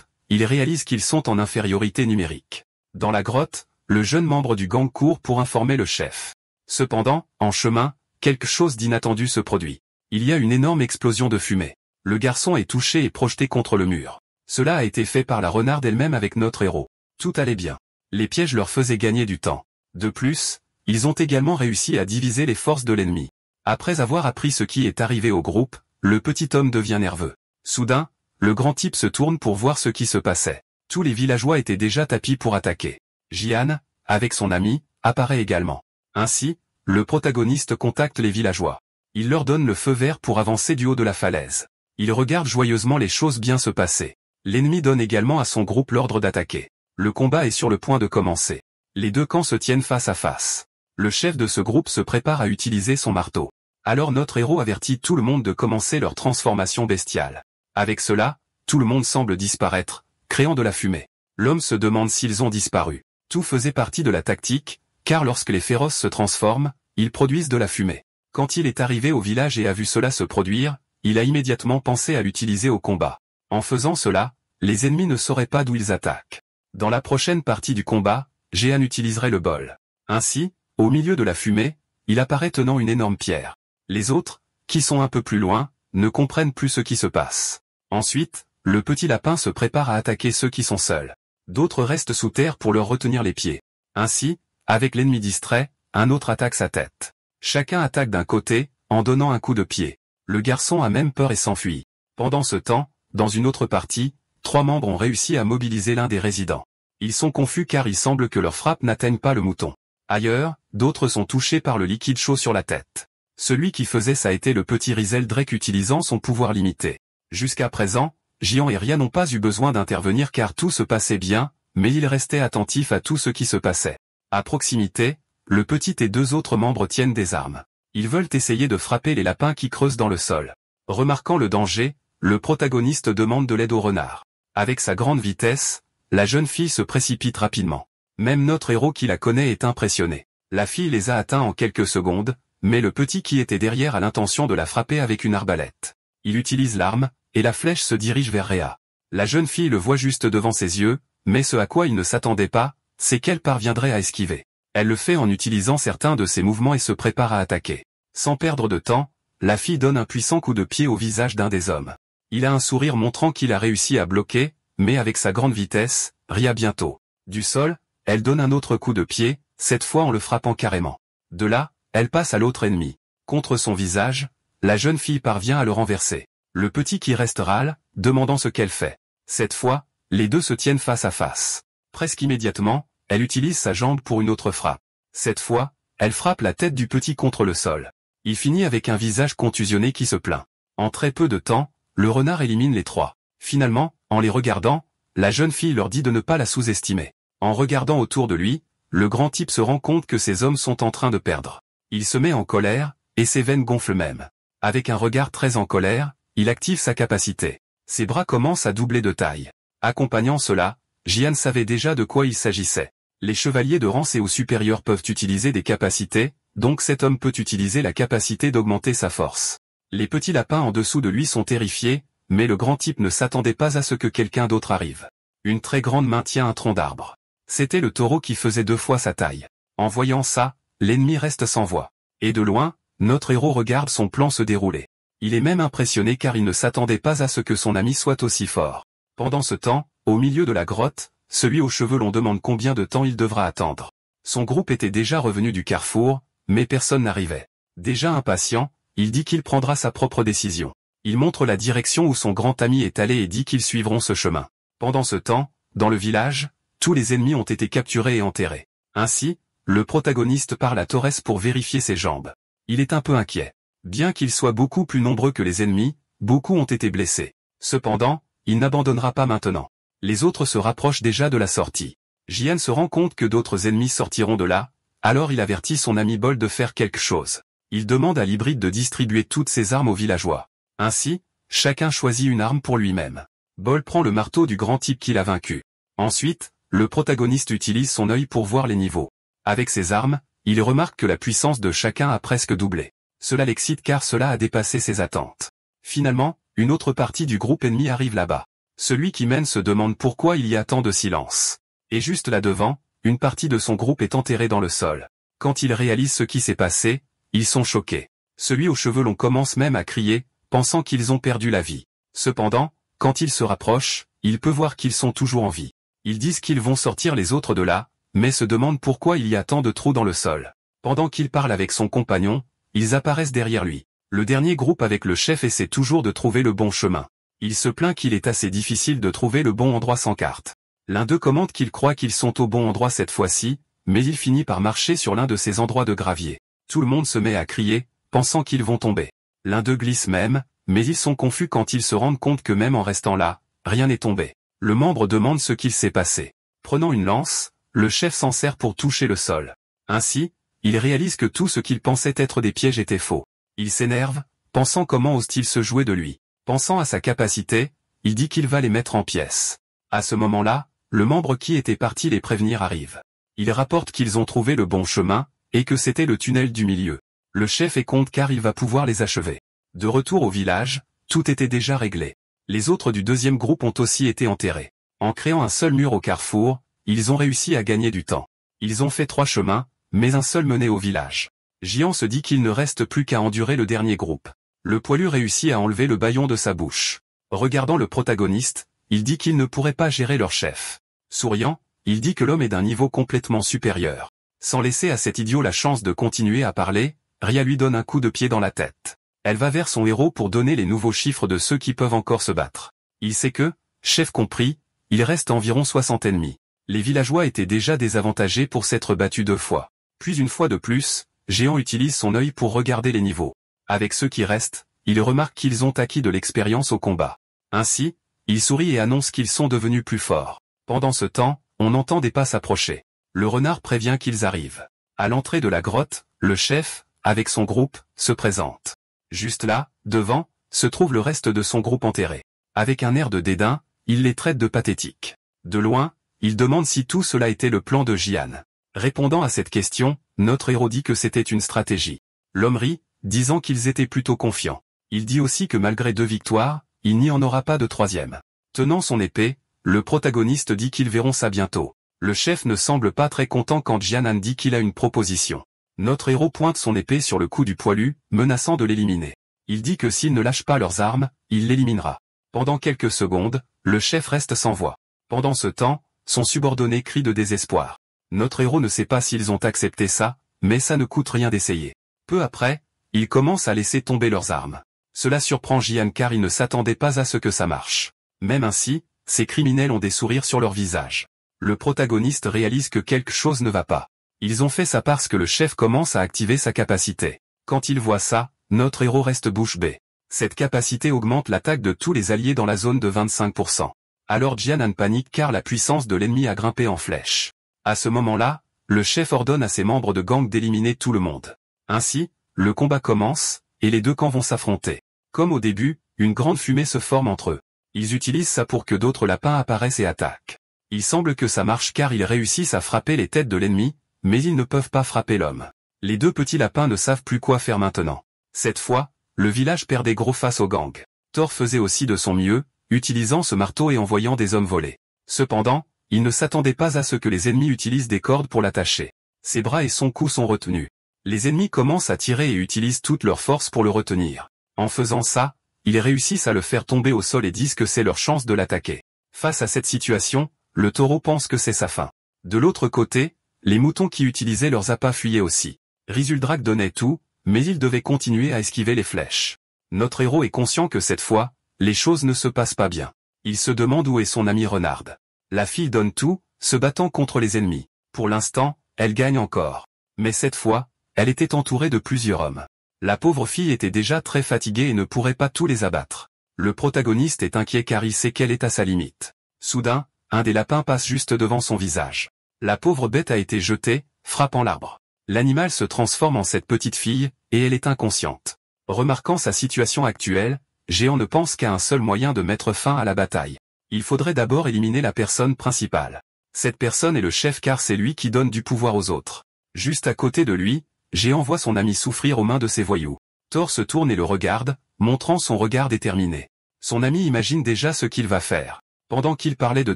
il réalise qu'ils sont en infériorité numérique. Dans la grotte, le jeune membre du gang court pour informer le chef. Cependant, en chemin, quelque chose d'inattendu se produit. Il y a une énorme explosion de fumée. Le garçon est touché et projeté contre le mur. Cela a été fait par la renarde elle-même avec notre héros. Tout allait bien. Les pièges leur faisaient gagner du temps. De plus, ils ont également réussi à diviser les forces de l'ennemi. Après avoir appris ce qui est arrivé au groupe, le petit homme devient nerveux. Soudain, le grand type se tourne pour voir ce qui se passait. Tous les villageois étaient déjà tapis pour attaquer. Jian, avec son ami, apparaît également. Ainsi, le protagoniste contacte les villageois. Il leur donne le feu vert pour avancer du haut de la falaise. Il regarde joyeusement les choses bien se passer. L'ennemi donne également à son groupe l'ordre d'attaquer. Le combat est sur le point de commencer. Les deux camps se tiennent face à face. Le chef de ce groupe se prépare à utiliser son marteau. Alors notre héros avertit tout le monde de commencer leur transformation bestiale. Avec cela, tout le monde semble disparaître, créant de la fumée. L'homme se demande s'ils ont disparu. Tout faisait partie de la tactique, car lorsque les féroces se transforment, ils produisent de la fumée. Quand il est arrivé au village et a vu cela se produire, il a immédiatement pensé à l'utiliser au combat. En faisant cela, les ennemis ne sauraient pas d'où ils attaquent. Dans la prochaine partie du combat, Jehan utiliserait le bol. Ainsi, au milieu de la fumée, il apparaît tenant une énorme pierre. Les autres, qui sont un peu plus loin, ne comprennent plus ce qui se passe. Ensuite, le petit lapin se prépare à attaquer ceux qui sont seuls. D'autres restent sous terre pour leur retenir les pieds. Ainsi, avec l'ennemi distrait, un autre attaque sa tête. Chacun attaque d'un côté, en donnant un coup de pied. Le garçon a même peur et s'enfuit. Pendant ce temps, dans une autre partie, 3 membres ont réussi à mobiliser l'un des résidents. Ils sont confus car il semble que leurs frappes n'atteignent pas le mouton. Ailleurs, d'autres sont touchés par le liquide chaud sur la tête. Celui qui faisait ça était le petit Rizel Drake utilisant son pouvoir limité. Jusqu'à présent, Jian et Ria n'ont pas eu besoin d'intervenir car tout se passait bien, mais ils restaient attentifs à tout ce qui se passait. À proximité, le petit et 2 autres membres tiennent des armes. Ils veulent essayer de frapper les lapins qui creusent dans le sol. Remarquant le danger, le protagoniste demande de l'aide au renard. Avec sa grande vitesse, la jeune fille se précipite rapidement. Même notre héros qui la connaît est impressionné. La fille les a atteints en quelques secondes, mais le petit qui était derrière a l'intention de la frapper avec une arbalète. Il utilise l'arme, et la flèche se dirige vers Rhea. La jeune fille le voit juste devant ses yeux, mais ce à quoi il ne s'attendait pas, c'est qu'elle parviendrait à esquiver. Elle le fait en utilisant certains de ses mouvements et se prépare à attaquer. Sans perdre de temps, la fille donne un puissant coup de pied au visage d'un des hommes. Il a un sourire montrant qu'il a réussi à bloquer, mais avec sa grande vitesse, Ria bientôt. Du sol, elle donne un autre coup de pied, cette fois en le frappant carrément. De là, elle passe à l'autre ennemi. Contre son visage, la jeune fille parvient à le renverser. Le petit qui reste râle, demandant ce qu'elle fait. Cette fois, les deux se tiennent face à face. Presque immédiatement, elle utilise sa jambe pour une autre frappe. Cette fois, elle frappe la tête du petit contre le sol. Il finit avec un visage contusionné qui se plaint. En très peu de temps, le renard élimine les 3. Finalement, en les regardant, la jeune fille leur dit de ne pas la sous-estimer. En regardant autour de lui, le grand type se rend compte que ces hommes sont en train de perdre. Il se met en colère, et ses veines gonflent même. Avec un regard très en colère, il active sa capacité. Ses bras commencent à doubler de taille. Accompagnant cela, Jian savait déjà de quoi il s'agissait. Les chevaliers de rang C ou supérieur peuvent utiliser des capacités, donc cet homme peut utiliser la capacité d'augmenter sa force. Les petits lapins en dessous de lui sont terrifiés, mais le grand type ne s'attendait pas à ce que quelqu'un d'autre arrive. Une très grande main tient un tronc d'arbre. C'était le taureau qui faisait 2 fois sa taille. En voyant ça, l'ennemi reste sans voix. Et de loin, notre héros regarde son plan se dérouler. Il est même impressionné car il ne s'attendait pas à ce que son ami soit aussi fort. Pendant ce temps, au milieu de la grotte, celui aux cheveux longs demande combien de temps il devra attendre. Son groupe était déjà revenu du carrefour, mais personne n'arrivait. Déjà impatient, il dit qu'il prendra sa propre décision. Il montre la direction où son grand ami est allé et dit qu'ils suivront ce chemin. Pendant ce temps, dans le village, tous les ennemis ont été capturés et enterrés. Ainsi, le protagoniste parle à Torres pour vérifier ses jambes. Il est un peu inquiet. Bien qu'ils soient beaucoup plus nombreux que les ennemis, beaucoup ont été blessés. Cependant, il n'abandonnera pas maintenant. Les autres se rapprochent déjà de la sortie. Jian se rend compte que d'autres ennemis sortiront de là, alors il avertit son ami Bol de faire quelque chose. Il demande à l'hybride de distribuer toutes ses armes aux villageois. Ainsi, chacun choisit une arme pour lui-même. Bol prend le marteau du grand type qu'il a vaincu. Ensuite, le protagoniste utilise son œil pour voir les niveaux. Avec ses armes, il remarque que la puissance de chacun a presque doublé. Cela l'excite car cela a dépassé ses attentes. Finalement, une autre partie du groupe ennemi arrive là-bas. Celui qui mène se demande pourquoi il y a tant de silence. Et juste là devant, une partie de son groupe est enterrée dans le sol. Quand ils réalisent ce qui s'est passé, ils sont choqués. Celui aux cheveux longs commence même à crier, pensant qu'ils ont perdu la vie. Cependant, quand il se rapproche, il peut voir qu'ils sont toujours en vie. Ils disent qu'ils vont sortir les autres de là, mais se demandent pourquoi il y a tant de trous dans le sol. Pendant qu'il parle avec son compagnon, ils apparaissent derrière lui. Le dernier groupe avec le chef essaie toujours de trouver le bon chemin. Il se plaint qu'il est assez difficile de trouver le bon endroit sans carte. L'un d'eux commente qu'il croit qu'ils sont au bon endroit cette fois-ci, mais il finit par marcher sur l'un de ces endroits de gravier. Tout le monde se met à crier, pensant qu'ils vont tomber. L'un d'eux glisse même, mais ils sont confus quand ils se rendent compte que même en restant là, rien n'est tombé. Le membre demande ce qu'il s'est passé. Prenant une lance, le chef s'en sert pour toucher le sol. Ainsi, il réalise que tout ce qu'il pensait être des pièges était faux. Il s'énerve, pensant comment ose-t-il se jouer de lui. Pensant à sa capacité, il dit qu'il va les mettre en pièces. À ce moment-là, le membre qui était parti les prévenir arrive. Il rapporte qu'ils ont trouvé le bon chemin, et que c'était le tunnel du milieu. Le chef est content car il va pouvoir les achever. De retour au village, tout était déjà réglé. Les autres du deuxième groupe ont aussi été enterrés. En créant un seul mur au carrefour, ils ont réussi à gagner du temps. Ils ont fait 3 chemins, mais un seul menait au village. Jian se dit qu'il ne reste plus qu'à endurer le dernier groupe. Le poilu réussit à enlever le bâillon de sa bouche. Regardant le protagoniste, il dit qu'il ne pourrait pas gérer leur chef. Souriant, il dit que l'homme est d'un niveau complètement supérieur. Sans laisser à cet idiot la chance de continuer à parler, Ria lui donne un coup de pied dans la tête. Elle va vers son héros pour donner les nouveaux chiffres de ceux qui peuvent encore se battre. Il sait que, chef compris, il reste environ 60 ennemis. Les villageois étaient déjà désavantagés pour s'être battus 2 fois. Puis une fois de plus, Géant utilise son œil pour regarder les niveaux. Avec ceux qui restent, il remarque qu'ils ont acquis de l'expérience au combat. Ainsi, il sourit et annonce qu'ils sont devenus plus forts. Pendant ce temps, on entend des pas s'approcher. Le renard prévient qu'ils arrivent. À l'entrée de la grotte, le chef, avec son groupe, se présente. Juste là, devant, se trouve le reste de son groupe enterré. Avec un air de dédain, il les traite de pathétiques. De loin, il demande si tout cela était le plan de Jian. Répondant à cette question, notre héros dit que c'était une stratégie. L'homme rit, disant qu'ils étaient plutôt confiants. Il dit aussi que malgré 2 victoires, il n'y en aura pas de 3e. Tenant son épée, le protagoniste dit qu'ils verront ça bientôt. Le chef ne semble pas très content quand Jianan dit qu'il a une proposition. Notre héros pointe son épée sur le cou du poilu, menaçant de l'éliminer. Il dit que s'ils ne lâchent pas leurs armes, il l'éliminera. Pendant quelques secondes, le chef reste sans voix. Pendant ce temps, son subordonné crie de désespoir. Notre héros ne sait pas s'ils ont accepté ça, mais ça ne coûte rien d'essayer. Peu après, ils commencent à laisser tomber leurs armes. Cela surprend Jian car il ne s'attendait pas à ce que ça marche. Même ainsi, ces criminels ont des sourires sur leur visage. Le protagoniste réalise que quelque chose ne va pas. Ils ont fait ça parce que le chef commence à activer sa capacité. Quand il voit ça, notre héros reste bouche bée. Cette capacité augmente l'attaque de tous les alliés dans la zone de 25%. Alors Jianan panique car la puissance de l'ennemi a grimpé en flèche. À ce moment-là, le chef ordonne à ses membres de gang d'éliminer tout le monde. Ainsi, le combat commence, et les 2 camps vont s'affronter. Comme au début, une grande fumée se forme entre eux. Ils utilisent ça pour que d'autres lapins apparaissent et attaquent. Il semble que ça marche car ils réussissent à frapper les têtes de l'ennemi, mais ils ne peuvent pas frapper l'homme. Les 2 petits lapins ne savent plus quoi faire maintenant. Cette fois, le village perdait gros face au gang. Thor faisait aussi de son mieux, utilisant ce marteau et envoyant des hommes voler. Cependant, il ne s'attendait pas à ce que les ennemis utilisent des cordes pour l'attacher. Ses bras et son cou sont retenus. Les ennemis commencent à tirer et utilisent toute leur force pour le retenir. En faisant ça, ils réussissent à le faire tomber au sol et disent que c'est leur chance de l'attaquer. Face à cette situation, le taureau pense que c'est sa fin. De l'autre côté, les moutons qui utilisaient leurs appâts fuyaient aussi. Rizuldrak donnait tout, mais il devait continuer à esquiver les flèches. Notre héros est conscient que cette fois, les choses ne se passent pas bien. Il se demande où est son ami Renard. La fille donne tout, se battant contre les ennemis. Pour l'instant, elle gagne encore. Mais cette fois, elle était entourée de plusieurs hommes. La pauvre fille était déjà très fatiguée et ne pourrait pas tous les abattre. Le protagoniste est inquiet car il sait qu'elle est à sa limite. Soudain, un des lapins passe juste devant son visage. La pauvre bête a été jetée, frappant l'arbre. L'animal se transforme en cette petite fille, et elle est inconsciente. Remarquant sa situation actuelle, Géant ne pense qu'à un seul moyen de mettre fin à la bataille. Il faudrait d'abord éliminer la personne principale. Cette personne est le chef car c'est lui qui donne du pouvoir aux autres. Juste à côté de lui, Géant voit son ami souffrir aux mains de ces voyous. Thor se tourne et le regarde, montrant son regard déterminé. Son ami imagine déjà ce qu'il va faire. Pendant qu'il parlait de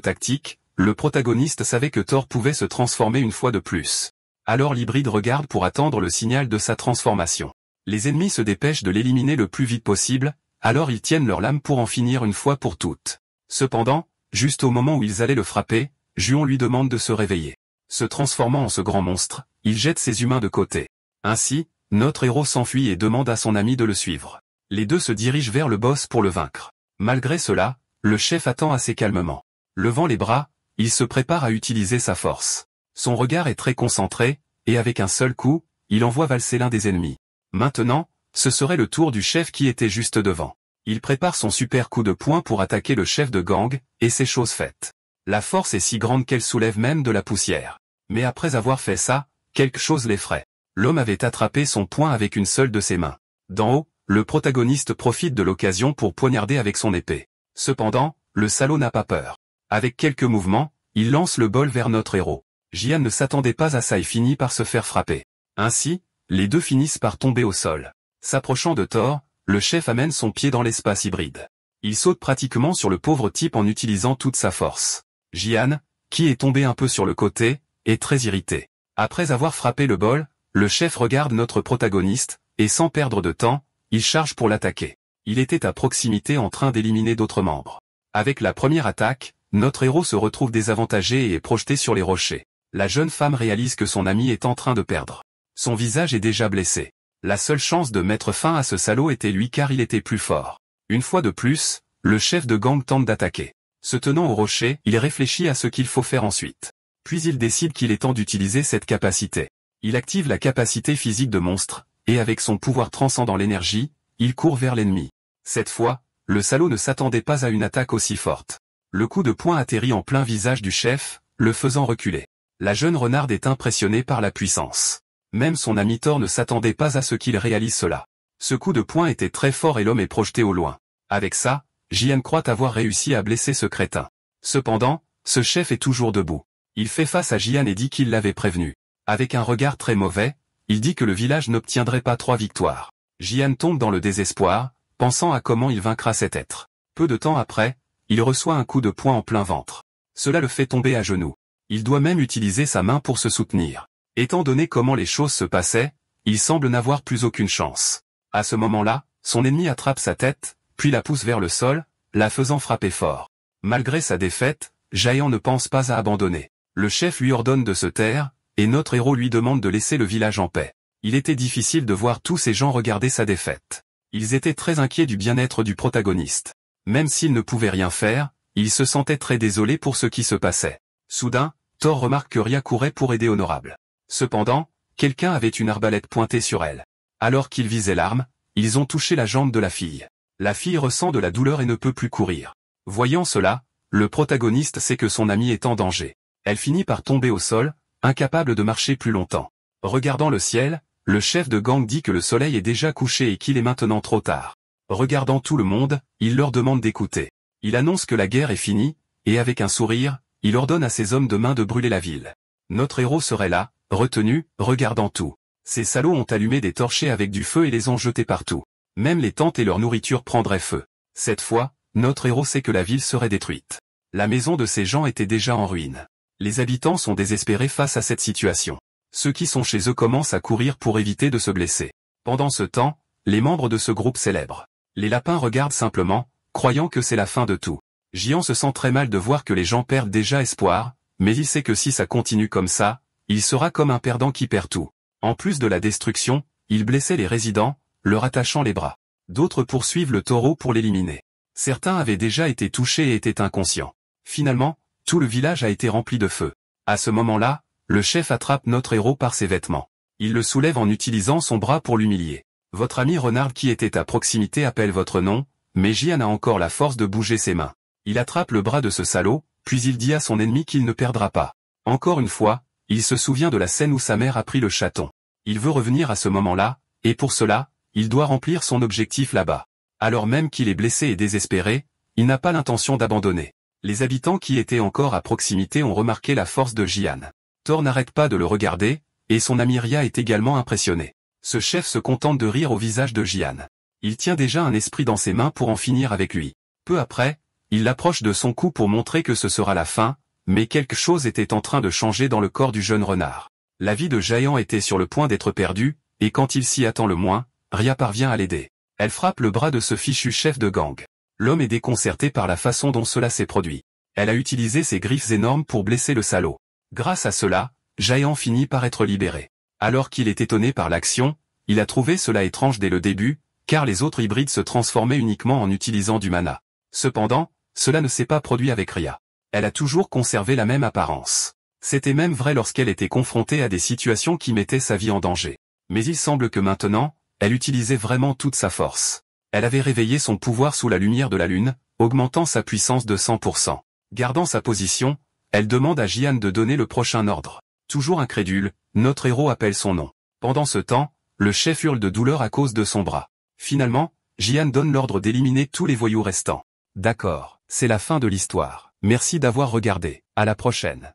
tactique, le protagoniste savait que Thor pouvait se transformer une fois de plus. Alors l'hybride regarde pour attendre le signal de sa transformation. Les ennemis se dépêchent de l'éliminer le plus vite possible, alors ils tiennent leur lame pour en finir une fois pour toutes. Cependant, juste au moment où ils allaient le frapper, Juon lui demande de se réveiller. Se transformant en ce grand monstre, il jette ses humains de côté. Ainsi, notre héros s'enfuit et demande à son ami de le suivre. Les 2 se dirigent vers le boss pour le vaincre. Malgré cela, le chef attend assez calmement. Levant les bras, il se prépare à utiliser sa force. Son regard est très concentré, et avec un seul coup, il envoie valser l'un des ennemis. Maintenant, ce serait le tour du chef qui était juste devant. Il prépare son super coup de poing pour attaquer le chef de gang, et c'est chose faite. La force est si grande qu'elle soulève même de la poussière. Mais après avoir fait ça, quelque chose l'effraie. L'homme avait attrapé son poing avec une seule de ses mains. D'en haut, le protagoniste profite de l'occasion pour poignarder avec son épée. Cependant, le salaud n'a pas peur. Avec quelques mouvements, il lance le bol vers notre héros. Jian ne s'attendait pas à ça et finit par se faire frapper. Ainsi, les deux finissent par tomber au sol. S'approchant de Thor, le chef amène son pied dans l'espace hybride. Il saute pratiquement sur le pauvre type en utilisant toute sa force. Jian, qui est tombé un peu sur le côté, est très irrité. Après avoir frappé le bol, le chef regarde notre protagoniste, et sans perdre de temps, il charge pour l'attaquer. Il était à proximité en train d'éliminer d'autres membres. Avec la première attaque, notre héros se retrouve désavantagé et est projeté sur les rochers. La jeune femme réalise que son ami est en train de perdre. Son visage est déjà blessé. La seule chance de mettre fin à ce salaud était lui car il était plus fort. Une fois de plus, le chef de gang tente d'attaquer. Se tenant au rocher, il réfléchit à ce qu'il faut faire ensuite. Puis il décide qu'il est temps d'utiliser cette capacité. Il active la capacité physique de monstre, et avec son pouvoir transcendant l'énergie, il court vers l'ennemi. Cette fois, le salaud ne s'attendait pas à une attaque aussi forte. Le coup de poing atterrit en plein visage du chef, le faisant reculer. La jeune renarde est impressionnée par la puissance. Même son ami Thor ne s'attendait pas à ce qu'il réalise cela. Ce coup de poing était très fort et l'homme est projeté au loin. Avec ça, Jian croit avoir réussi à blesser ce crétin. Cependant, ce chef est toujours debout. Il fait face à Jian et dit qu'il l'avait prévenu. Avec un regard très mauvais, il dit que le village n'obtiendrait pas 3 victoires. Jian tombe dans le désespoir, pensant à comment il vaincra cet être. Peu de temps après, il reçoit un coup de poing en plein ventre. Cela le fait tomber à genoux. Il doit même utiliser sa main pour se soutenir. Étant donné comment les choses se passaient, il semble n'avoir plus aucune chance. À ce moment-là, son ennemi attrape sa tête, puis la pousse vers le sol, la faisant frapper fort. Malgré sa défaite, Jayan ne pense pas à abandonner. Le chef lui ordonne de se taire, et notre héros lui demande de laisser le village en paix. Il était difficile de voir tous ces gens regarder sa défaite. Ils étaient très inquiets du bien-être du protagoniste. Même s'il ne pouvait rien faire, il se sentait très désolé pour ce qui se passait. Soudain, Thor remarque que Rhea courait pour aider Honorable. Cependant, quelqu'un avait une arbalète pointée sur elle. Alors qu'ils visaient l'arme, ils ont touché la jambe de la fille. La fille ressent de la douleur et ne peut plus courir. Voyant cela, le protagoniste sait que son amie est en danger. Elle finit par tomber au sol, incapable de marcher plus longtemps. Regardant le ciel, le chef de gang dit que le soleil est déjà couché et qu'il est maintenant trop tard. Regardant tout le monde, il leur demande d'écouter. Il annonce que la guerre est finie, et avec un sourire, il ordonne à ses hommes de main de brûler la ville. Notre héros serait là, retenu, regardant tout. Ces salauds ont allumé des torchers avec du feu et les ont jetés partout. Même les tentes et leur nourriture prendraient feu. Cette fois, notre héros sait que la ville serait détruite. La maison de ces gens était déjà en ruine. Les habitants sont désespérés face à cette situation. Ceux qui sont chez eux commencent à courir pour éviter de se blesser. Pendant ce temps, les membres de ce groupe célèbrent. Les lapins regardent simplement, croyant que c'est la fin de tout. Jian se sent très mal de voir que les gens perdent déjà espoir, mais il sait que si ça continue comme ça, il sera comme un perdant qui perd tout. En plus de la destruction, il blessait les résidents, leur attachant les bras. D'autres poursuivent le taureau pour l'éliminer. Certains avaient déjà été touchés et étaient inconscients. Finalement, tout le village a été rempli de feu. À ce moment-là, le chef attrape notre héros par ses vêtements. Il le soulève en utilisant son bras pour l'humilier. Votre ami Renard qui était à proximité appelle votre nom, mais Jian a encore la force de bouger ses mains. Il attrape le bras de ce salaud, puis il dit à son ennemi qu'il ne perdra pas. Encore une fois, il se souvient de la scène où sa mère a pris le chaton. Il veut revenir à ce moment-là, et pour cela, il doit remplir son objectif là-bas. Alors même qu'il est blessé et désespéré, il n'a pas l'intention d'abandonner. Les habitants qui étaient encore à proximité ont remarqué la force de Jian. Thor n'arrête pas de le regarder, et son ami Rhea est également impressionné. Ce chef se contente de rire au visage de Jian. Il tient déjà un esprit dans ses mains pour en finir avec lui. Peu après, il l'approche de son cou pour montrer que ce sera la fin, mais quelque chose était en train de changer dans le corps du jeune renard. La vie de Jayan était sur le point d'être perdue, et quand il s'y attend le moins, Rhea parvient à l'aider. Elle frappe le bras de ce fichu chef de gang. L'homme est déconcerté par la façon dont cela s'est produit. Elle a utilisé ses griffes énormes pour blesser le salaud. Grâce à cela, Jayan finit par être libéré. Alors qu'il est étonné par l'action, il a trouvé cela étrange dès le début, car les autres hybrides se transformaient uniquement en utilisant du mana. Cependant, cela ne s'est pas produit avec Rhea. Elle a toujours conservé la même apparence. C'était même vrai lorsqu'elle était confrontée à des situations qui mettaient sa vie en danger. Mais il semble que maintenant, elle utilisait vraiment toute sa force. Elle avait réveillé son pouvoir sous la lumière de la lune, augmentant sa puissance de 100%. Gardant sa position, elle demande à Jian de donner le prochain ordre. Toujours incrédule, notre héros appelle son nom. Pendant ce temps, le chef hurle de douleur à cause de son bras. Finalement, Jian donne l'ordre d'éliminer tous les voyous restants. D'accord, c'est la fin de l'histoire. Merci d'avoir regardé. À la prochaine.